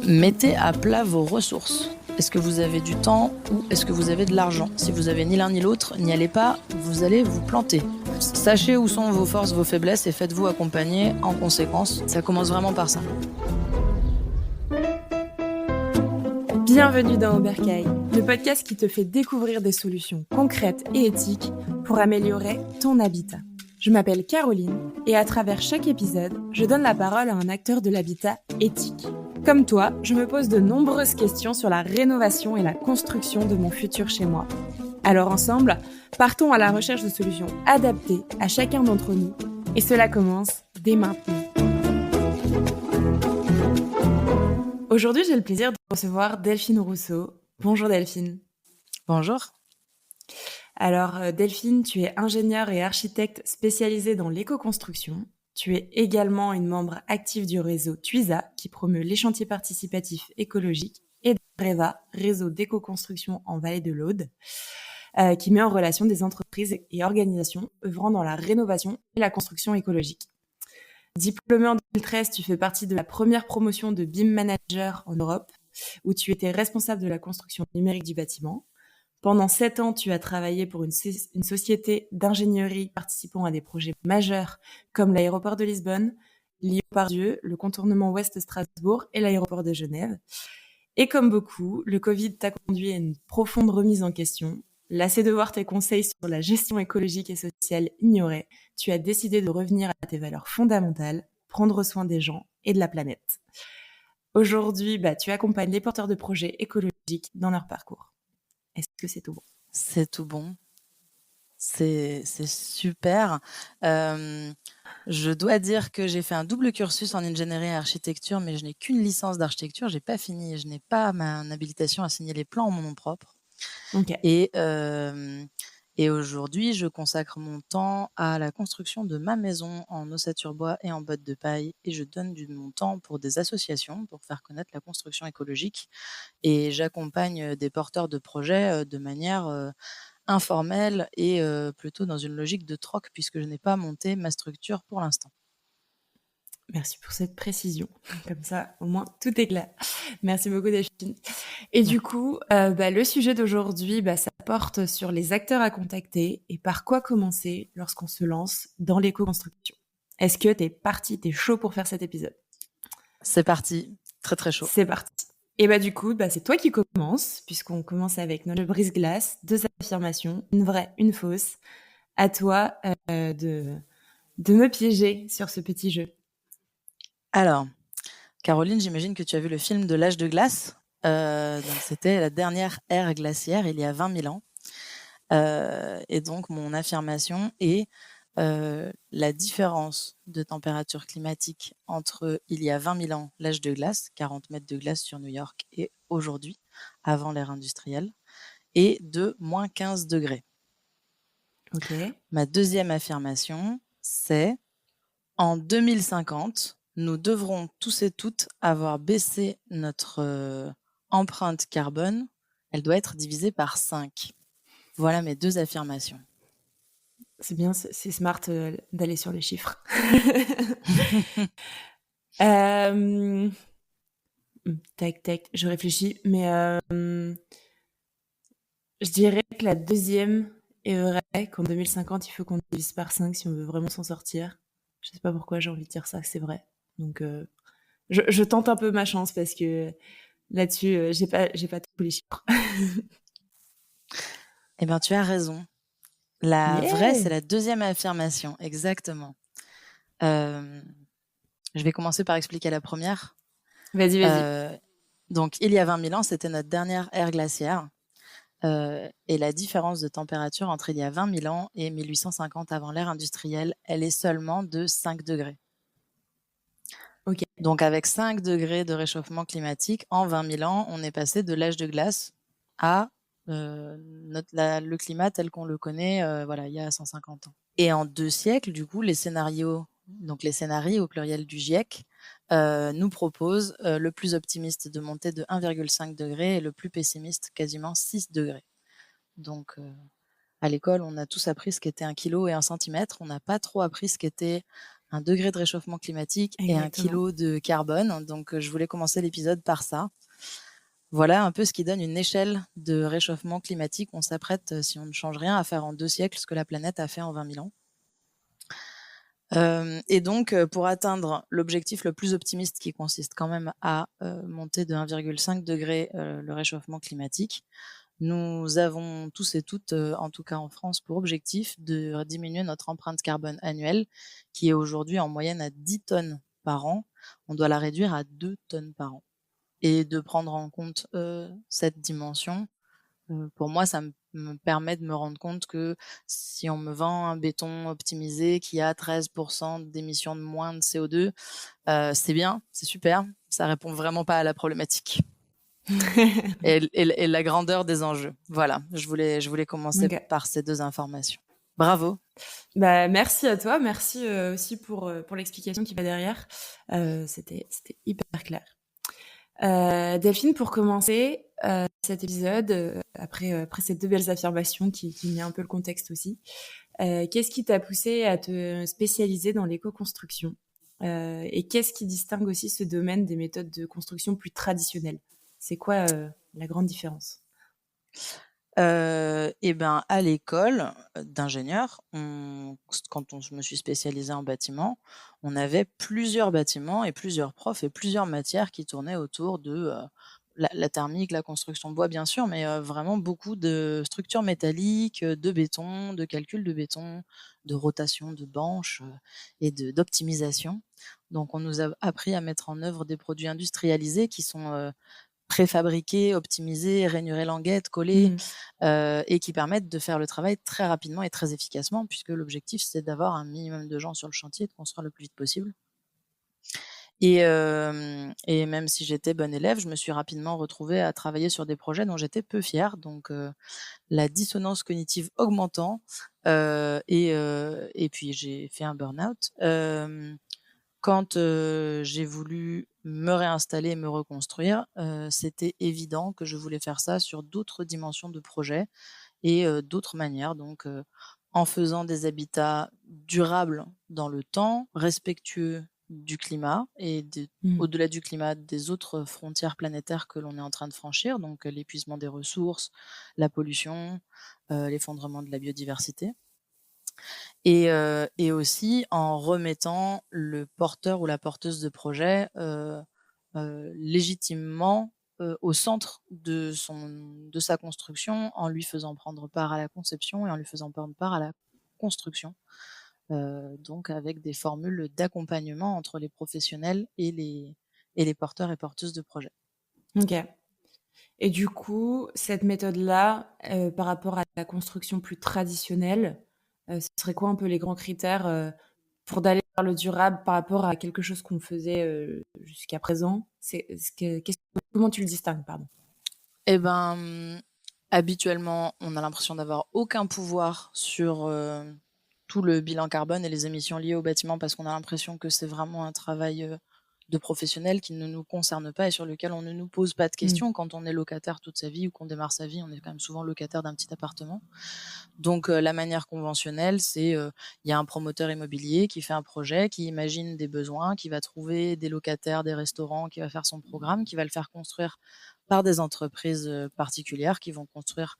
Mettez à plat vos ressources. Est-ce que vous avez du temps ou est-ce que vous avez de l'argent? Si vous avez ni l'un ni l'autre, n'y allez pas, vous allez vous planter. Sachez où sont vos forces, vos faiblesses et faites-vous accompagner en conséquence. Ça commence vraiment par ça. Bienvenue dans Oberkaï, le podcast qui te fait découvrir des solutions concrètes et éthiques pour améliorer ton habitat. Je m'appelle Caroline et à travers chaque épisode, je donne la parole à un acteur de l'habitat éthique. Comme toi, je me pose de nombreuses questions sur la rénovation et la construction de mon futur chez moi. Alors ensemble, partons à la recherche de solutions adaptées à chacun d'entre nous et cela commence dès maintenant. Aujourd'hui, j'ai le plaisir de recevoir Delphine Rousseau. Bonjour Delphine. Bonjour. Alors Delphine, tu es ingénieure et architecte spécialisée dans l'éco-construction. Tu es également une membre active du réseau TUISA qui promeut les chantiers participatifs écologiques et REVA, réseau d'éco-construction en Vallée de l'Aude, qui met en relation des entreprises et organisations œuvrant dans la rénovation et la construction écologique. Diplômée en 2013, tu fais partie de la première promotion de BIM Manager en Europe, où tu étais responsable de la construction numérique du bâtiment. Pendant 7 ans, tu as travaillé pour une société d'ingénierie participant à des projets majeurs comme l'aéroport de Lisbonne, Lyon-Pardieu, le contournement ouest Strasbourg et l'aéroport de Genève. Et comme beaucoup, le Covid t'a conduit à une profonde remise en question. Lassé de voir tes conseils sur la gestion écologique et sociale ignorés, tu as décidé de revenir à tes valeurs fondamentales, prendre soin des gens et de la planète. Aujourd'hui, tu accompagnes les porteurs de projets écologiques dans leur parcours. Est-ce que c'est tout bon? C'est tout bon. C'est super. Je dois dire que j'ai fait un double cursus en ingénierie et architecture, mais je n'ai qu'une licence d'architecture. J'ai pas fini. Je n'ai pas ma habilitation à signer les plans en mon nom propre. Okay. Et aujourd'hui, je consacre mon temps à la construction de ma maison en ossature bois et en bottes de paille. Et je donne mon temps pour des associations pour faire connaître la construction écologique. Et j'accompagne des porteurs de projets de manière informelle et plutôt dans une logique de troc puisque je n'ai pas monté ma structure pour l'instant. Merci pour cette précision. Comme ça, au moins, tout est clair. Merci beaucoup, Delphine. Et du coup, le sujet d'aujourd'hui, ça porte sur les acteurs à contacter et par quoi commencer lorsqu'on se lance dans l'éco-construction. Est-ce que t'es chaud pour faire cet épisode? C'est parti. Très, très chaud. C'est parti. Et du coup, c'est toi qui commence, puisqu'on commence avec notre brise-glace, 2 affirmations, une vraie, une fausse. À toi de me piéger sur ce petit jeu. Alors, Caroline, j'imagine que tu as vu le film de l'âge de glace. Donc c'était la dernière ère glaciaire, il y a 20 000 ans. Et donc, mon affirmation est la différence de température climatique entre il y a 20 000 ans, l'âge de glace, 40 mètres de glace sur New York, et aujourd'hui, avant l'ère industrielle, est de moins 15 degrés. Ok. Ma deuxième affirmation, c'est en 2050, nous devrons tous et toutes avoir baissé notre empreinte carbone. Elle doit être divisée par 5. Voilà mes 2 affirmations. C'est bien, c'est smart d'aller sur les chiffres. Tac, je réfléchis, mais je dirais que la deuxième est vraie, qu'en 2050, il faut qu'on divise par 5 si on veut vraiment s'en sortir. Je sais pas pourquoi j'ai envie de dire ça, c'est vrai. Donc, je tente un peu ma chance parce que là-dessus, j'ai pas tous les chiffres. Eh bien, tu as raison. La Yeah. vraie, c'est la deuxième affirmation, exactement. Je vais commencer par expliquer la première. Vas-y. Donc, il y a 20 000 ans, c'était notre dernière ère glaciaire. Et la différence de température entre il y a 20 000 ans et 1850 avant l'ère industrielle, elle est seulement de 5 degrés. Ok. Donc, avec 5 degrés de réchauffement climatique, en 20 000 ans, on est passé de l'âge de glace à le climat tel qu'on le connaît il y a 150 ans. Et en 2 siècles, du coup, les scénarios au pluriel du GIEC nous proposent le plus optimiste de monter de 1,5 degré et le plus pessimiste quasiment 6 degrés. Donc, à l'école, on a tous appris ce qu'était 1 kilo et 1 centimètre. On n'a pas trop appris ce qu'était 1 degré de réchauffement climatique et 1 Exactement. kilo de carbone. Donc, je voulais commencer l'épisode par ça. Voilà un peu ce qui donne une échelle de réchauffement climatique. On s'apprête, si on ne change rien, à faire en 2 siècles ce que la planète a fait en 20 000 ans. Et donc, pour atteindre l'objectif le plus optimiste qui consiste quand même à monter de 1,5 degré le réchauffement climatique, nous avons tous et toutes, en tout cas en France, pour objectif de diminuer notre empreinte carbone annuelle, qui est aujourd'hui en moyenne à 10 tonnes par an. On doit la réduire à 2 tonnes par an. Et de prendre en compte cette dimension, pour moi, ça me permet de me rendre compte que si on me vend un béton optimisé qui a 13% d'émissions de moins de CO2, c'est bien, c'est super, ça répond vraiment pas à la problématique et la grandeur des enjeux. Voilà, je voulais commencer OK. par ces 2 informations. Bravo. Bah, merci à toi, merci, aussi pour l'explication qui va derrière. C'était hyper clair. Delphine, pour commencer, cet épisode, après ces 2 belles affirmations qui met un peu le contexte aussi, qu'est-ce qui t'a poussé à te spécialiser dans l'éco-construction? Et qu'est-ce qui distingue aussi ce domaine des méthodes de construction plus traditionnelles? C'est quoi, la grande différence? Et ben, à l'école d'ingénieur, quand je me suis spécialisée en bâtiment, on avait plusieurs bâtiments et plusieurs profs et plusieurs matières qui tournaient autour de, la thermique, la construction de bois bien sûr, mais vraiment beaucoup de structures métalliques, de béton, de calcul de béton, de rotation de banches, et d'optimisation. Donc on nous a appris à mettre en œuvre des produits industrialisés qui sont, préfabriqués, optimisés, rainurés languettes, collés, Mmh. et qui permettent de faire le travail très rapidement et très efficacement puisque l'objectif, c'est d'avoir un minimum de gens sur le chantier et de construire le plus vite possible. Et même si j'étais bonne élève, je me suis rapidement retrouvée à travailler sur des projets dont j'étais peu fière, donc la dissonance cognitive augmentant, et puis j'ai fait un burn-out. Quand j'ai voulu me réinstaller et me reconstruire, c'était évident que je voulais faire ça sur d'autres dimensions de projet et d'autres manières, donc en faisant des habitats durables dans le temps, respectueux du climat et Mmh. au-delà du climat, des autres frontières planétaires que l'on est en train de franchir, donc l'épuisement des ressources, la pollution, l'effondrement de la biodiversité. Et aussi en remettant le porteur ou la porteuse de projet, légitimement, au centre de sa construction, en lui faisant prendre part à la conception et en lui faisant prendre part à la construction. Donc avec des formules d'accompagnement entre les professionnels et les porteurs et porteuses de projets. OK. Et du coup, cette méthode-là, par rapport à la construction plus traditionnelle, ce serait quoi un peu les grands critères, pour d'aller vers le durable par rapport à quelque chose qu'on faisait, jusqu'à présent? C'est ce que qu'est-ce comment tu le distingues? Pardon. Et ben, habituellement, on a l'impression d'avoir aucun pouvoir sur, tout le bilan carbone et les émissions liées au bâtiment parce qu'on a l'impression que c'est vraiment un travail, de professionnel qui ne nous concerne pas et sur lequel on ne nous pose pas de Mmh. questions. Quand on est locataire toute sa vie ou qu'on démarre sa vie, on est quand même souvent locataire d'un petit appartement. Donc la manière conventionnelle, c'est, il y a un promoteur immobilier qui fait un projet, qui imagine des besoins, qui va trouver des locataires, des restaurants, qui va faire son programme, qui va le faire construire par des entreprises, particulières qui vont construire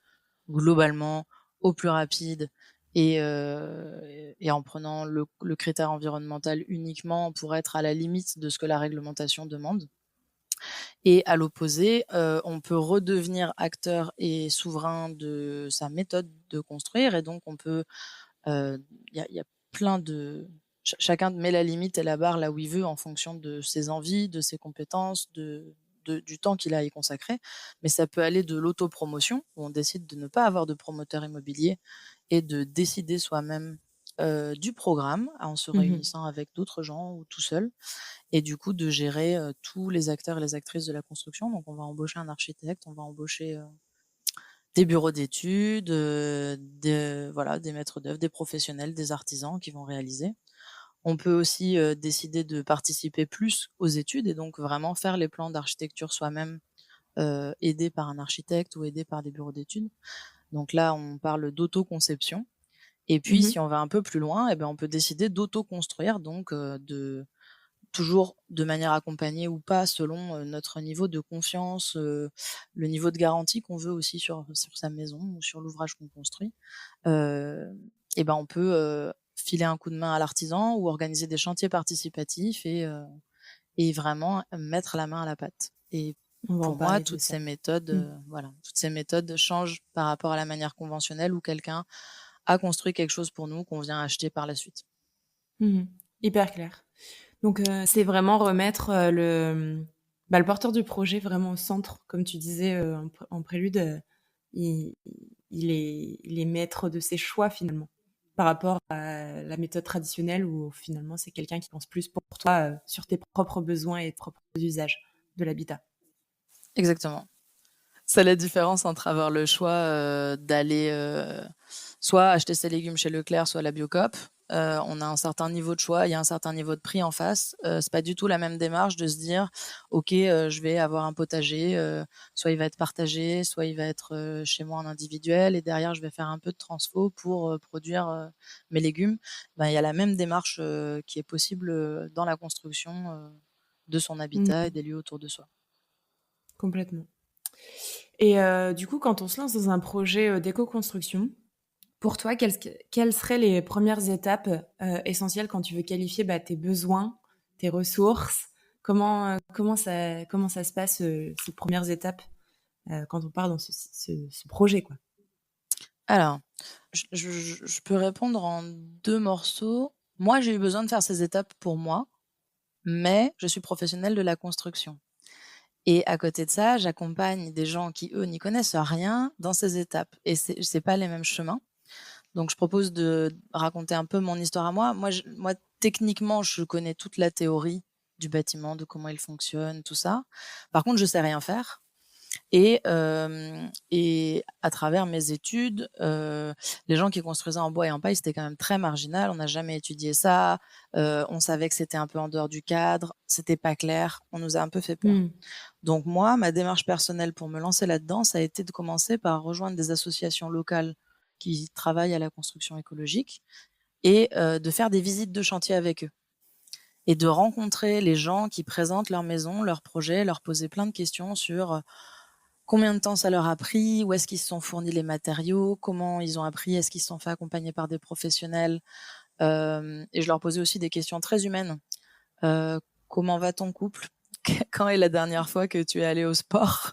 globalement au plus rapide et en prenant le critère environnemental uniquement pour être à la limite de ce que la réglementation demande. Et à l'opposé, on peut redevenir acteur et souverain de sa méthode de construire et donc on peut, il y a plein de chacun met la limite et la barre là où il veut en fonction de ses envies, de ses compétences, du temps qu'il a à y consacrer. Mais ça peut aller de l'autopromotion, où on décide de ne pas avoir de promoteur immobilier et de décider soi-même, du programme en se Mmh. réunissant avec d'autres gens ou tout seul et du coup de gérer, tous les acteurs et les actrices de la construction. Donc on va embaucher un architecte, on va embaucher, des bureaux d'études, des maîtres d'œuvre, des professionnels, des artisans qui vont réaliser. On peut aussi, décider de participer plus aux études et donc vraiment faire les plans d'architecture soi-même, aidé par un architecte ou aidé par des bureaux d'études. Donc là, on parle d'autoconception Et puis, Mmh. si on va un peu plus loin, on peut décider d'auto-construire, donc toujours de manière accompagnée ou pas, selon notre niveau de confiance, le niveau de garantie qu'on veut aussi sur sa maison ou sur l'ouvrage qu'on construit. Heu, on peut filer un coup de main à l'artisan ou organiser des chantiers participatifs et vraiment mettre la main à la pâte. Et On va en pour moi, parler de toutes ça. ces méthodes, Mmh. toutes ces méthodes changent par rapport à la manière conventionnelle où quelqu'un a construit quelque chose pour nous qu'on vient acheter par la suite. Mmh. Hyper clair. Donc, c'est vraiment remettre, le porteur du projet vraiment au centre. Comme tu disais, en prélude, il il est maître de ses choix finalement, par rapport à la méthode traditionnelle où finalement c'est quelqu'un qui pense plus pour toi, sur tes propres besoins et tes propres usages de l'habitat. Exactement. C'est la différence entre avoir le choix, d'aller, soit acheter ses légumes chez Leclerc, soit à la Biocoop. On a un certain niveau de choix, il y a un certain niveau de prix en face. C'est pas du tout la même démarche de se dire: «OK, je vais avoir un potager, soit il va être partagé, soit il va être, chez moi en individuel et derrière je vais faire un peu de transfo pour, produire, mes légumes». Il y a la même démarche, qui est possible, dans la construction, de son habitat et Mmh. des lieux autour de soi. Complètement. Et du coup, quand on se lance dans un projet, d'éco-construction, pour toi, quelles seraient les premières étapes, essentielles quand tu veux qualifier, tes besoins, tes ressources? Comment ça se passe, ces premières étapes, quand on part dans ce projet, quoi? Alors, je peux répondre en 2 morceaux. Moi, j'ai eu besoin de faire ces étapes pour moi, mais je suis professionnelle de la construction et à côté de ça, j'accompagne des gens qui, eux, n'y connaissent rien dans ces étapes et c'est pas les mêmes chemins. Donc je propose de raconter un peu mon histoire à moi. Moi, techniquement, je connais toute la théorie du bâtiment, de comment il fonctionne, tout ça. Par contre, je sais rien faire. Et à travers mes études, les gens qui construisaient en bois et en paille, c'était quand même très marginal. On n'a jamais étudié ça, on savait que c'était un peu en dehors du cadre, c'était pas clair, on nous a un peu fait peur. Mmh. Donc moi, ma démarche personnelle pour me lancer là-dedans, ça a été de commencer par rejoindre des associations locales qui travaillent à la construction écologique et de faire des visites de chantier avec eux et de rencontrer les gens qui présentent leur maison, leurs projets, leur poser plein de questions sur, combien de temps ça leur a pris? Où est-ce qu'ils se sont fournis les matériaux? Comment ils ont appris? Est-ce qu'ils se sont fait accompagner par des professionnels? Et je leur posais aussi des questions très humaines. Heu, Comment va ton couple? Quand est la dernière fois que tu es allé au sport?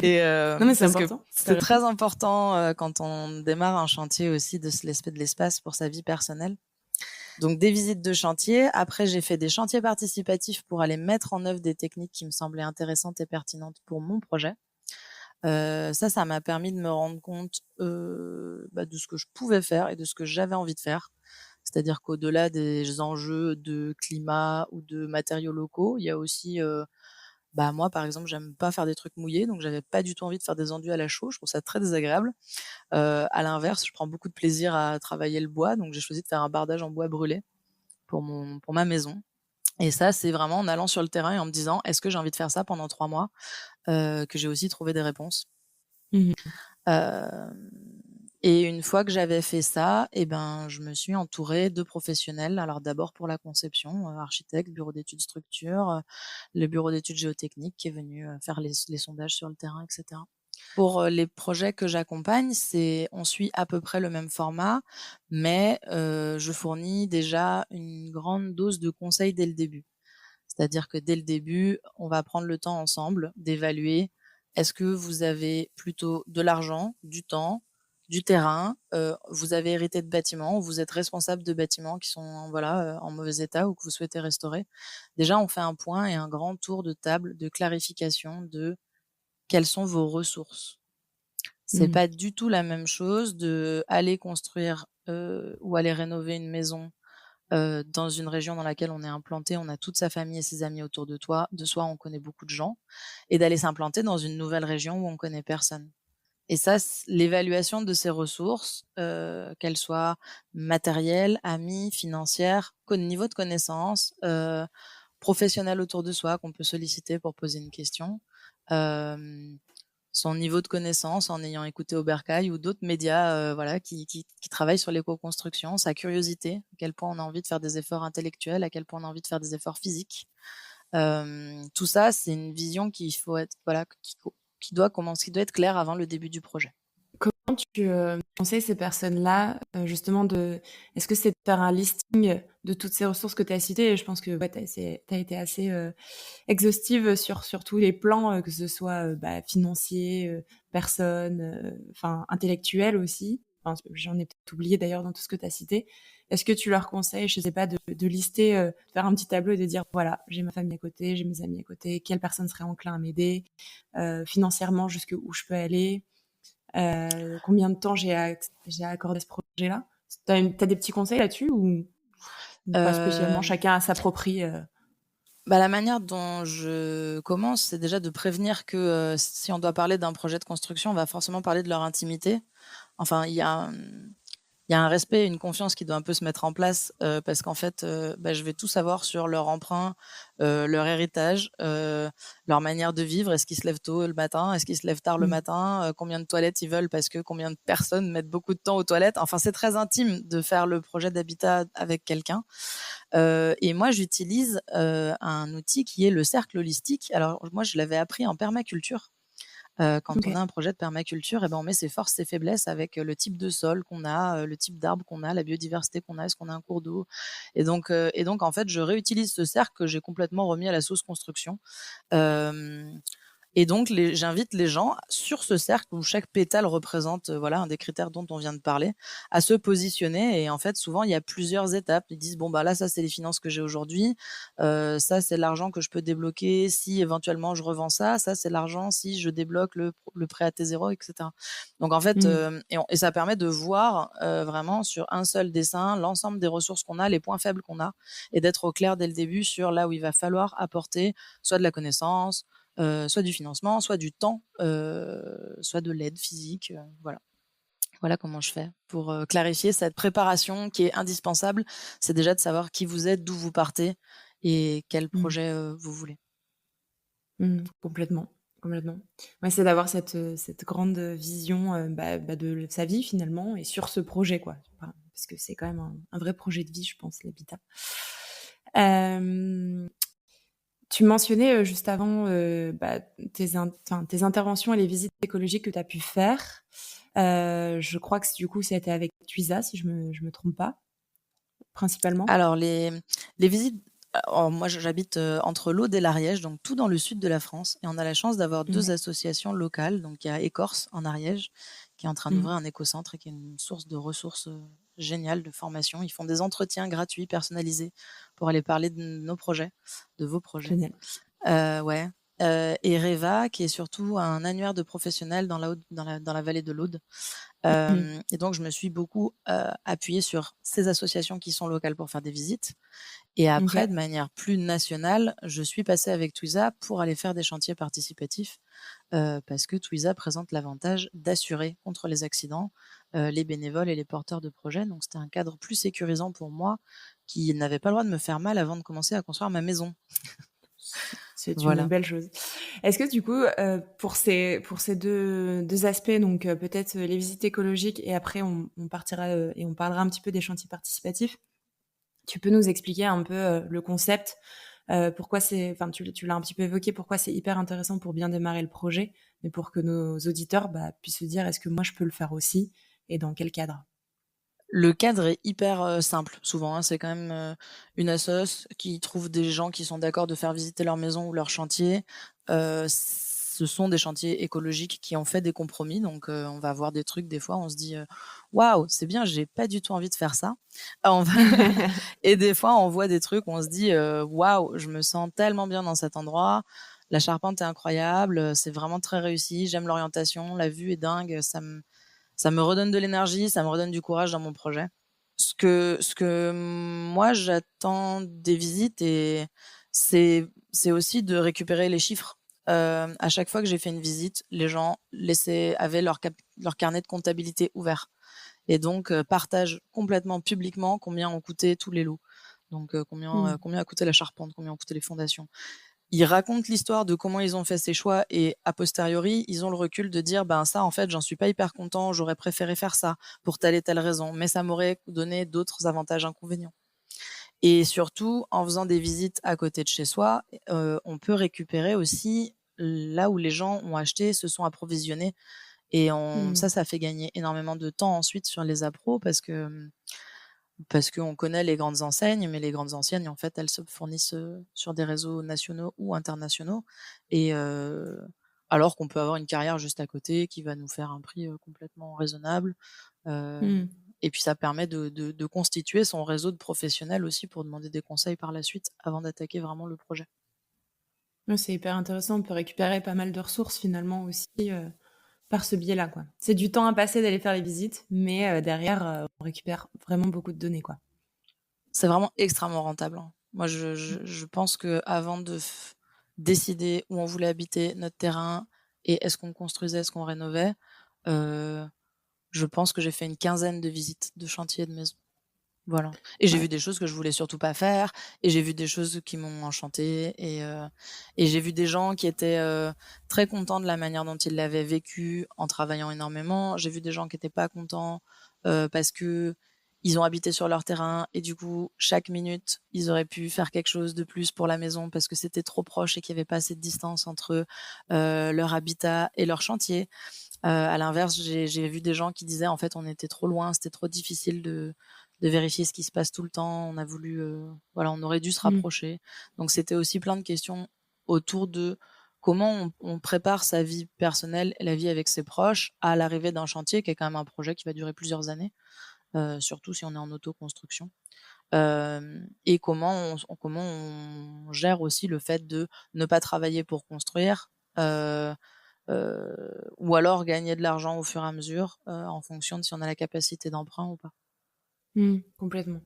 Et Non, mais c'est parce que important, tu c'est raison. très important, quand on démarre un chantier aussi de se laisser de l'espace pour sa vie personnelle. Donc des visites de chantier. Après, j'ai fait des chantiers participatifs pour aller mettre en œuvre des techniques qui me semblaient intéressantes et pertinentes pour mon projet. Ça m'a permis de me rendre compte, de ce que je pouvais faire et de ce que j'avais envie de faire. C'est-à-dire qu'au-delà des enjeux de climat ou de matériaux locaux, il y a aussi, moi, par exemple, j'aime pas faire des trucs mouillés, donc j'avais pas du tout envie de faire des enduits à la chaux. Je trouve ça très désagréable. À l'inverse, je prends beaucoup de plaisir à travailler le bois, donc j'ai choisi de faire un bardage en bois brûlé pour ma maison. Et ça, c'est vraiment en allant sur le terrain et en me disant: «Est-ce que j'ai envie de faire ça pendant 3 mois?» Que j'ai aussi trouvé des réponses. Mmh. Hem Et une fois que j'avais fait ça je me suis entourée de professionnels. Alors d'abord pour la conception, architecte, bureau d'études structure, le bureau d'études géotechniques qui est venu, faire les sondages sur le terrain et cetera. Pour, les projets que j'accompagne, on suit à peu près le même format, mais je fournis déjà une grande dose de conseils dès le début. C'est-à-dire que dès le début, on va prendre le temps ensemble d'évaluer, est-ce que vous avez plutôt de l'argent, du temps, du terrain, vous avez hérité de bâtiments, vous êtes responsable de bâtiments qui sont, voilà, en mauvais état ou que vous souhaitez restaurer. Déjà, on fait un point et un grand tour de table de clarification de quelles sont vos ressources. C'est Mmh. pas du tout la même chose d'aller construire, ou aller rénover une maison dans une région dans laquelle on est implanté, on a toute sa famille et ses amis autour de soi, on connaît beaucoup de gens et d'aller s'implanter dans une nouvelle région où on connaît personne. Et ça, l'évaluation de ses ressources, qu'elles soient matérielles, amies, financières, niveau de connaissance, professionnelles autour de soi qu'on peut solliciter pour poser une question, hem, son niveau de connaissance en ayant écouté Oberkaï ou d'autres médias voilà, qui travaillent sur l'éco-construction, sa curiosité, à quel point on a envie de faire des efforts intellectuels, à quel point on a envie de faire des efforts physiques. Tout ça, c'est une vision qu'il faut être, voilà, qui doit être claire avant le début du projet. Comment tu conseilles ces personnes-là, justement, est-ce que c'est de faire un listing de toutes ces ressources que tu as citées? Et je pense que ouais, tu as été assez exhaustive sur tous les plans, que ce soit financier, personne, enfin intellectuel aussi. Enfin, j'en ai peut-être oublié d'ailleurs dans tout ce que tu as cité. Est-ce que tu leur conseilles, je sais pas, de lister, de faire un petit tableau et de dire voilà, j'ai ma famille à côté, j'ai mes amis à côté, quelle personne serait enclin à m'aider, financièrement, jusqu'où je peux aller? Combien de temps j'ai à accorder ce projet-là? T'as des petits conseils là-dessus ou pas spécialement? Euh, Chacun a sa propre. La manière dont je commence, c'est déjà de prévenir que si on doit parler d'un projet de construction, on va forcément parler de leur intimité. Enfin, il y a un respect et une confiance qui doit un peu se mettre en place parce qu'en fait, je vais tout savoir sur leur emprunt, leur héritage, leur manière de vivre. Est-ce qu'ils se lèvent tôt le matin? Est-ce qu'ils se lèvent tard le matin? Combien de toilettes ils veulent parce que combien de personnes mettent beaucoup de temps aux toilettes? Enfin, c'est très intime de faire le projet d'habitat avec quelqu'un. Et moi, j'utilise un outil qui est le cercle holistique. Alors, moi, je l'avais appris en permaculture. Quand on a un projet de permaculture, on met ses forces, ses faiblesses avec le type de sol qu'on a, le type d'arbre qu'on a, la biodiversité qu'on a, est-ce qu'on a un cours d'eau. Et donc, en fait, je réutilise ce cercle que j'ai complètement remis à la sauce construction. Et donc, j'invite les gens sur ce cercle où chaque pétale représente voilà, un des critères dont on vient de parler, à se positionner. Et en fait, souvent, il y a plusieurs étapes. Ils disent, bon, là, ça, c'est les finances que j'ai aujourd'hui. Ça, c'est l'argent que je peux débloquer si éventuellement je revends ça. Ça, c'est l'argent si je débloque le prêt à T0, etc. Donc, en fait, et ça permet de voir vraiment sur un seul dessin l'ensemble des ressources qu'on a, les points faibles qu'on a, et d'être au clair dès le début sur là où il va falloir apporter soit de la connaissance, soit du financement, soit du temps, soit de l'aide physique. Voilà comment je fais pour clarifier cette préparation qui est indispensable. C'est déjà de savoir qui vous êtes, d'où vous partez et quel projet vous voulez. Complètement. Ouais, c'est d'avoir cette grande vision de sa vie finalement et sur ce projet, quoi. Parce que c'est quand même un vrai projet de vie, je pense, l'habitat. Tu mentionnais juste avant tes interventions et les visites écologiques que tu as pu faire. Je crois que du coup, c'était avec Tuisa, si je me trompe pas, principalement. Alors, les visites, moi j'habite entre l'Aude et l'Ariège, donc tout dans le sud de la France. Et on a la chance d'avoir deux associations locales. Donc, il y a Écorce en Ariège, qui est en train d'ouvrir un écocentre et qui est une source de ressources géniales de formation. Ils font des entretiens gratuits, personnalisés, pour aller parler de nos projets, de vos projets. Génial. Ouais. Et Reva, qui est surtout un annuaire de professionnels dans la vallée de l'Aude. Et donc, je me suis beaucoup appuyée sur ces associations qui sont locales pour faire des visites. Et après, de manière plus nationale, je suis passée avec Twiza pour aller faire des chantiers participatifs parce que Twiza présente l'avantage d'assurer contre les accidents les bénévoles et les porteurs de projets. Donc, c'était un cadre plus sécurisant pour moi qui n'avait pas le droit de me faire mal avant de commencer à construire ma maison. C'est voilà. Une belle chose. Est-ce que du coup, pour ces deux aspects, donc peut-être les visites écologiques et après on partira et on parlera un petit peu des chantiers participatifs, tu peux nous expliquer un peu le concept, pourquoi tu l'as un petit peu évoqué, pourquoi c'est hyper intéressant pour bien démarrer le projet, mais pour que nos auditeurs puissent se dire est-ce que moi je peux le faire aussi et dans quel cadre? Le cadre est hyper simple, souvent. Hein, c'est quand même une assoce qui trouve des gens qui sont d'accord de faire visiter leur maison ou leur chantier. Ce sont des chantiers écologiques qui ont fait des compromis. Donc, on va voir des trucs, des fois, on se dit waouh, c'est bien, j'ai pas du tout envie de faire ça. Et des fois, on voit des trucs où on se dit waouh, je me sens tellement bien dans cet endroit. La charpente est incroyable, c'est vraiment très réussi. J'aime l'orientation, la vue est dingue, ça me redonne de l'énergie, ça me redonne du courage dans mon projet. Ce que moi j'attends des visites, et c'est aussi de récupérer les chiffres. À chaque fois que j'ai fait une visite, les gens avaient leur carnet de comptabilité ouvert et donc partagent complètement publiquement combien ont coûté tous les lots. Donc combien a coûté la charpente, combien ont coûté les fondations. ils racontent l'histoire de comment ils ont fait ces choix et a posteriori, ils ont le recul de dire ben ça en fait, j'en suis pas hyper content, j'aurais préféré faire ça pour telle et telle raison, mais ça m'aurait donné d'autres avantages inconvénients. Et surtout, en faisant des visites à côté de chez soi, on peut récupérer aussi là où les gens ont acheté, se sont approvisionnés et Mmh. ça fait gagner énormément de temps ensuite sur les appros parce qu'on connaît les grandes enseignes, mais les grandes enseignes, en fait, elles se fournissent sur des réseaux nationaux ou internationaux. Et alors qu'on peut avoir une carrière juste à côté qui va nous faire un prix complètement raisonnable. Euh, Mmh. et puis ça permet de constituer son réseau de professionnels aussi pour demander des conseils par la suite avant d'attaquer vraiment le projet. Ouais, c'est hyper intéressant. On peut récupérer pas mal de ressources finalement aussi par ce biais-là, quoi. C'est du temps à passer d'aller faire les visites, mais derrière, on récupère vraiment beaucoup de données, quoi. C'est vraiment extrêmement rentable, hein. Moi, je pense que avant de décider où on voulait habiter, notre terrain et est-ce qu'on construisait, est-ce qu'on rénovait, euh, je pense que j'ai fait une quinzaine de visites de chantier de maison. Voilà. Et j'ai vu Ouais. des choses que je voulais surtout pas faire, et j'ai vu des choses qui m'ont enchantée, et j'ai vu des gens qui étaient très contents de la manière dont ils l'avaient vécu en travaillant énormément. J'ai vu des gens qui étaient pas contents parce que ils ont habité sur leur terrain et du coup chaque minute ils auraient pu faire quelque chose de plus pour la maison parce que c'était trop proche et qu'il y avait pas assez de distance entre leur habitat et leur chantier. À l'inverse, j'ai vu des gens qui disaient en fait on était trop loin, c'était trop difficile de vérifier ce qui se passe tout le temps. On a voulu, voilà, on aurait dû se Mmh. rapprocher. Donc c'était aussi plein de questions autour de comment on prépare sa vie personnelle et la vie avec ses proches à l'arrivée d'un chantier qui est quand même un projet qui va durer plusieurs années, surtout si on est en autoconstruction. Et comment on gère aussi le fait de ne pas travailler pour construire. Ou alors gagner de l'argent au fur et à mesure en fonction de si on a la capacité d'emprunt ou pas. Mmh. Complètement.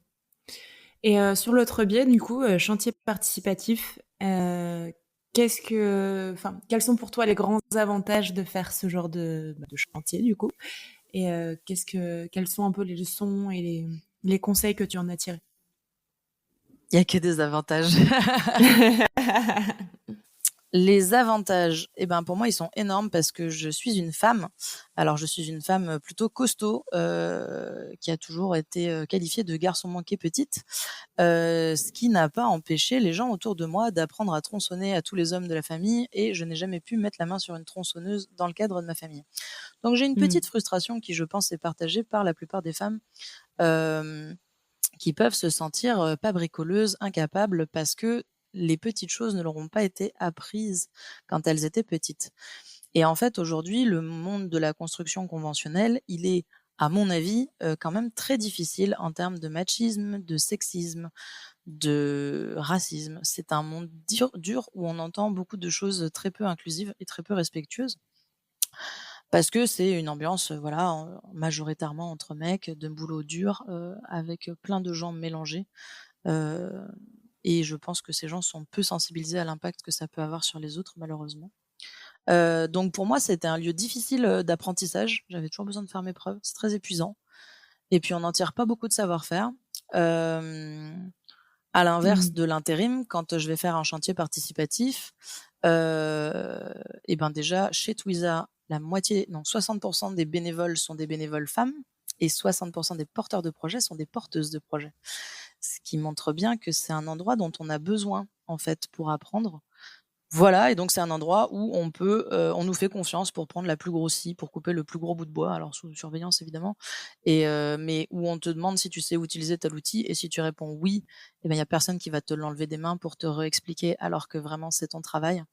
Et sur l'autre biais, du coup, chantier participatif, quels sont pour toi les grands avantages de faire ce genre de chantier, du coup? Et quelles sont un peu les leçons et les conseils que tu en as tirés? Il y a que des avantages. Les avantages, eh ben pour moi, ils sont énormes parce que je suis une femme. Alors, je suis une femme plutôt costaud, qui a toujours été qualifiée de garçon manqué petite, ce qui n'a pas empêché les gens autour de moi d'apprendre à tronçonner à tous les hommes de la famille et je n'ai jamais pu mettre la main sur une tronçonneuse dans le cadre de ma famille. Donc, j'ai une Mmh. petite frustration qui, je pense, est partagée par la plupart des femmes. Euh, qui peuvent se sentir pas bricoleuses, incapables, parce que les petites choses ne leur ont pas été apprises quand elles étaient petites. Et en fait, aujourd'hui, le monde de la construction conventionnelle, il est, à mon avis, quand même très difficile en termes de machisme, de sexisme, de racisme. C'est un monde dur où on entend beaucoup de choses très peu inclusives et très peu respectueuses. Parce que c'est une ambiance, voilà, majoritairement entre mecs, de boulot dur, avec plein de gens mélangés. Heu et je pense que ces gens sont peu sensibilisés à l'impact que ça peut avoir sur les autres, malheureusement. Donc pour moi, c'était un lieu difficile, d'apprentissage. J'avais toujours besoin de faire mes preuves. C'est très épuisant et puis on n'en tire pas beaucoup de savoir-faire. Hem, à l'inverse Mmh. de l'intérim, quand je vais faire un chantier participatif, et ben déjà chez Twiza, la moitié, non 60 des bénévoles sont des bénévoles femmes et 60 des porteurs de projets sont des porteuses de projets. Ce qui montre bien que c'est un endroit dont on a besoin en fait pour apprendre. Voilà, et donc c'est un endroit où on nous fait confiance pour prendre la plus grosse scie, pour couper le plus gros bout de bois, alors sous surveillance évidemment, mais où on te demande si tu sais utiliser tel outil, et si tu réponds oui, eh ben il y a personne qui va te l'enlever des mains pour te réexpliquer, alors que vraiment c'est ton travail.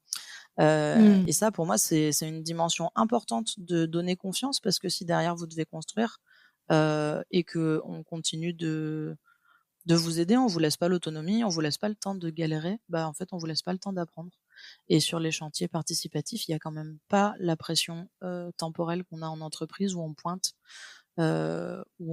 Mmh. Et ça, pour moi, c'est une dimension importante de donner confiance, parce que si derrière vous devez construire et que on continue de vous aider, on vous laisse pas l'autonomie, on vous laisse pas le temps de galérer, bah en fait on vous laisse pas le temps d'apprendre. Et sur les chantiers participatifs, il y a quand même pas la pression temporelle qu'on a en entreprise où on pointe, où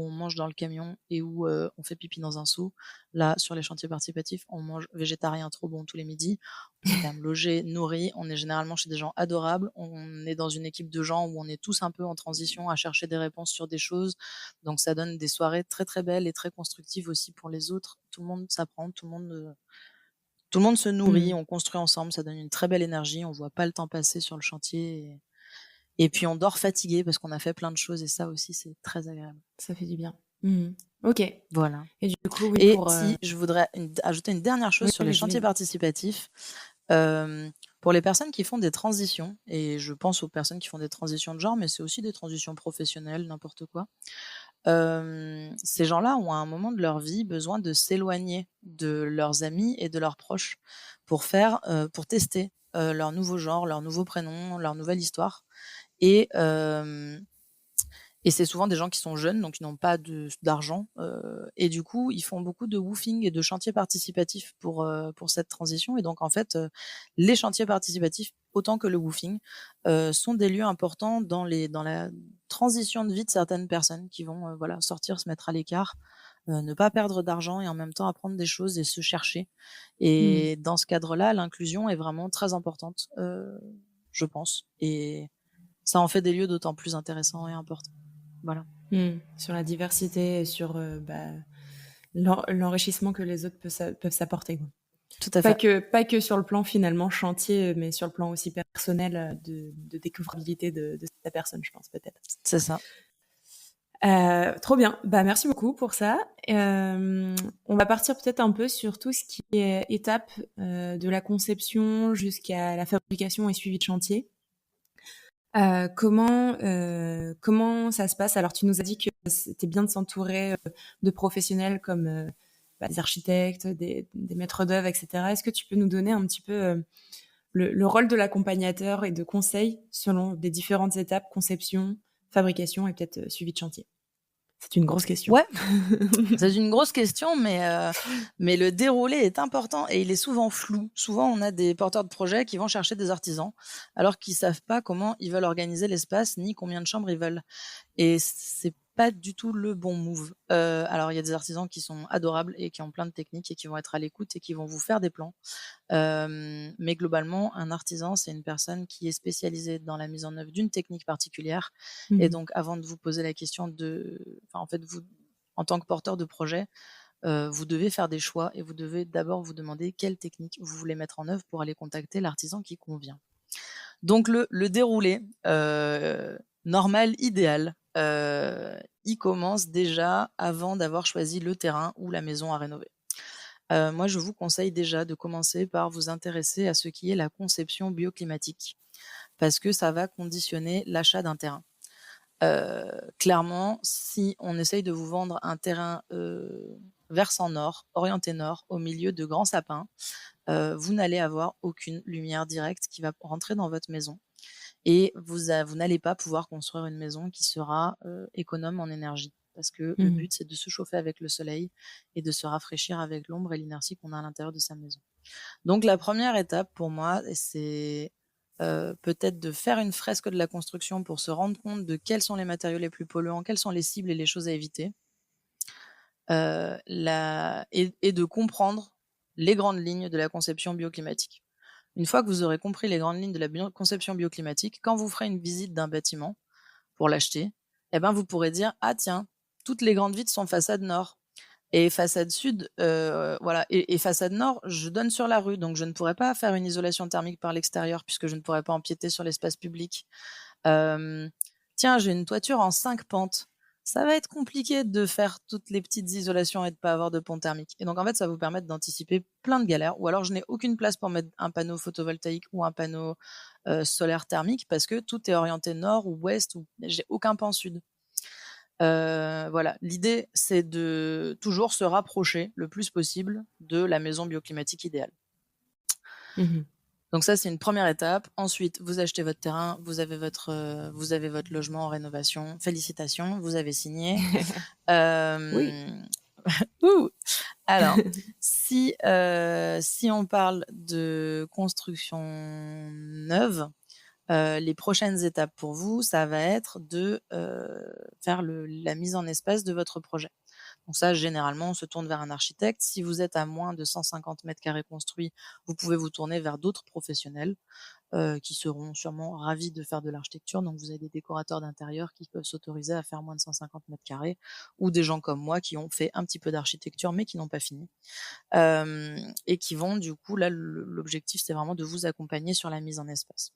on mange dans le camion et où on fait pipi dans un seau. Là, sur les chantiers participatifs, on mange végétarien trop bon tous les midis. On est quand même logé, nourri. On est généralement chez des gens adorables. On est dans une équipe de gens où on est tous un peu en transition à chercher des réponses sur des choses. Donc ça donne des soirées très très belles et très constructives aussi pour les autres. Tout le monde s'apprend, tout le monde Tout le monde se nourrit, Mmh. on construit ensemble, ça donne une très belle énergie, on voit pas le temps passer sur le chantier et puis on dort fatigué parce qu'on a fait plein de choses et ça aussi, c'est très agréable. Ça fait du bien. Mmh. OK. Voilà. Et du coup, oui, Et pour, si je voudrais ajouter une dernière chose oui, sur les vas-y, chantiers vas-y. participatifs, pour les personnes qui font des transitions et je pense aux personnes qui font des transitions de genre, mais c'est aussi des transitions professionnelles, n'importe quoi. Ces gens-là ont à un moment de leur vie besoin de s'éloigner de leurs amis et de leurs proches pour tester, leur nouveau genre, leur nouveau prénom, leur nouvelle histoire et c'est souvent des gens qui sont jeunes, donc ils n'ont pas d'argent, et du coup, ils font beaucoup de woofing et de chantiers participatifs pour cette transition et donc en fait, les chantiers participatifs, autant que le woofing, sont des lieux importants dans la transition de vie de certaines personnes qui vont, voilà, sortir, se mettre à l'écart, ne pas perdre d'argent et en même temps apprendre des choses et se chercher Mmh. et dans ce cadre-là, l'inclusion est vraiment très importante, je pense et ça en fait des lieux d'autant plus intéressants et importants. Voilà. Mmh. Sur la diversité et sur, bah, l'enrichissement que les autres peuvent s'apporter, quoi. Tout à fait, Pas que sur le plan finalement chantier, mais sur le plan aussi personnel, de découvrabilité de sa personne, je pense peut-être. c'est ça. Trop bien. Bah, merci beaucoup pour ça. On va partir peut-être un peu sur tout ce qui est étape, de la conception jusqu'à la fabrication et suivi de chantier. Comment ça se passe? Alors tu nous as dit que c'était bien de s'entourer, de professionnels comme, bah, des architectes, des maîtres d'œuvre et cetera. Est-ce que tu peux nous donner un petit peu, le rôle de l'accompagnateur et de conseil selon les différentes étapes, conception, fabrication et peut-être, suivi de chantier? C'est une grosse question. Ouais, c'est une grosse question, mais le déroulé est important et il est souvent flou. Souvent, on a des porteurs de projets qui vont chercher des artisans, alors qu'ils savent pas comment ils veulent organiser l'espace, ni combien de chambres ils veulent. Et c'est pas du tout le bon move. Alors il y a des artisans qui sont adorables et qui ont plein de techniques et qui vont être à l'écoute et qui vont vous faire des plans. Mais globalement, un artisan, c'est une personne qui est spécialisée dans la mise en œuvre d'une technique particulière. Et Mmh. donc, avant de vous poser la question en fait, vous, en tant que porteur de projet, vous devez faire des choix et vous devez d'abord vous demander quelle technique vous voulez mettre en œuvre pour aller contacter l'artisan qui convient. Donc, le déroulé normal, idéal, il commence déjà avant d'avoir choisi le terrain ou la maison à rénover. Moi, je vous conseille déjà de commencer par vous intéresser à ce qui est la conception bioclimatique, parce que ça va conditionner l'achat d'un terrain. Clairement, si on essaye de vous vendre un terrain, versant nord, orienté nord, au milieu de grands sapins, vous n'allez avoir aucune lumière directe qui va rentrer dans votre maison et vous n'allez pas pouvoir construire une maison qui sera, économe en énergie. Parce que le Mmh. but, c'est de se chauffer avec le soleil et de se rafraîchir avec l'ombre et l'inertie qu'on a à l'intérieur de sa maison. Donc la première étape pour moi, c'est, peut-être de faire une fresque de la construction pour se rendre compte de quels sont les matériaux les plus polluants, quelles sont les cibles et les choses à éviter, la et de comprendre les grandes lignes de la conception bioclimatique. Une fois que vous aurez compris les grandes lignes de la conception bioclimatique, quand vous ferez une visite d'un bâtiment pour l'acheter, eh ben, vous pourrez dire: «Ah tiens, toutes les grandes vitres sont façade nord et façade sud, voilà et façade nord, je donne sur la rue, donc je ne pourrais pas faire une isolation thermique par l'extérieur puisque je ne pourrais pas empiéter sur l'espace public. Hem, Tiens, j'ai une toiture en 5 pentes. Ça va être compliqué de faire toutes les petites isolations et de pas avoir de pont thermique et donc en fait, ça va vous permettre d'anticiper plein de galères ou alors je n'ai aucune place pour mettre un panneau photovoltaïque ou un panneau, solaire thermique parce que tout est orienté nord ou ouest ou j'ai aucun pan sud. Voilà, l'idée, c'est de toujours se rapprocher le plus possible de la maison bioclimatique idéale. Mmh. Donc ça, c'est une première étape. Ensuite, vous achetez votre terrain, vous avez votre logement en rénovation. Félicitations, vous avez signé. Oui. Hem, ouh! Alors, si on parle de construction neuve, les prochaines étapes pour vous, ça va être de, faire la mise en espace de votre projet. Donc ça, généralement, on se tourne vers un architecte. Si vous êtes à moins de 150 mètres carrés construits, vous pouvez vous tourner vers d'autres professionnels qui seront sûrement ravis de faire de l'architecture. Donc vous avez des décorateurs d'intérieur qui peuvent s'autoriser à faire moins de 150 mètres carrés, ou des gens comme moi qui ont fait un petit peu d'architecture mais qui n'ont pas fini. Et qui vont, du coup, là, l'objectif, c'est vraiment de vous accompagner sur la mise en espace.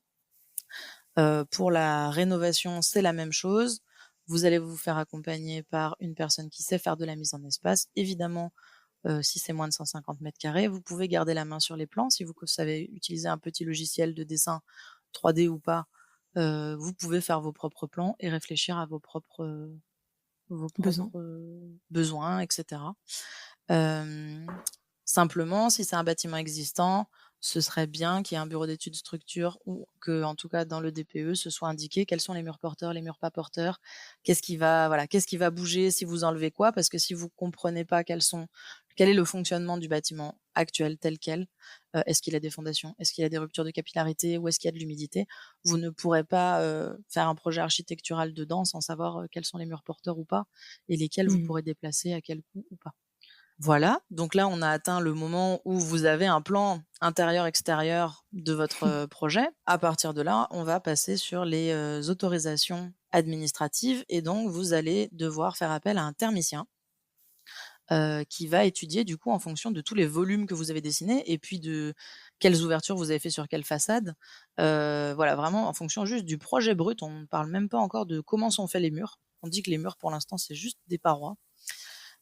Pour la rénovation, c'est la même chose. Vous allez vous faire accompagner par une personne qui sait faire de la mise en espace. Évidemment, si c'est moins de 150 mètres carrés, vous pouvez garder la main sur les plans. Si vous savez utiliser un petit logiciel de dessin 3D ou pas, vous pouvez faire vos propres plans et réfléchir à vos propres Besoin. besoins, etc. Simplement, si c'est un bâtiment existant, ce serait bien qu'il y ait un bureau d'études structure, ou que, en tout cas dans le DPE, ce soit indiqué quels sont les murs porteurs, les murs pas porteurs, qu'est-ce qui va bouger si vous enlevez quoi, parce que si vous comprenez pas quel est le fonctionnement du bâtiment actuel tel quel, est-ce qu'il a des fondations, est-ce qu'il y a des ruptures de capillarité, ou est-ce qu'il y a de l'humidité, vous ne pourrez pas faire un projet architectural dedans sans savoir quels sont les murs porteurs ou pas, et lesquels vous pourrez déplacer à quel coût ou pas. Voilà, donc là, on a atteint le moment où vous avez un plan intérieur-extérieur de votre projet. À partir de là, on va passer sur les autorisations administratives, et donc vous allez devoir faire appel à un thermicien qui va étudier, du coup, en fonction de tous les volumes que vous avez dessinés et puis de quelles ouvertures vous avez fait sur quelle façade. Voilà, vraiment en fonction juste du projet brut. On ne parle même pas encore de comment sont faits les murs. On dit que les murs, pour l'instant, c'est juste des parois.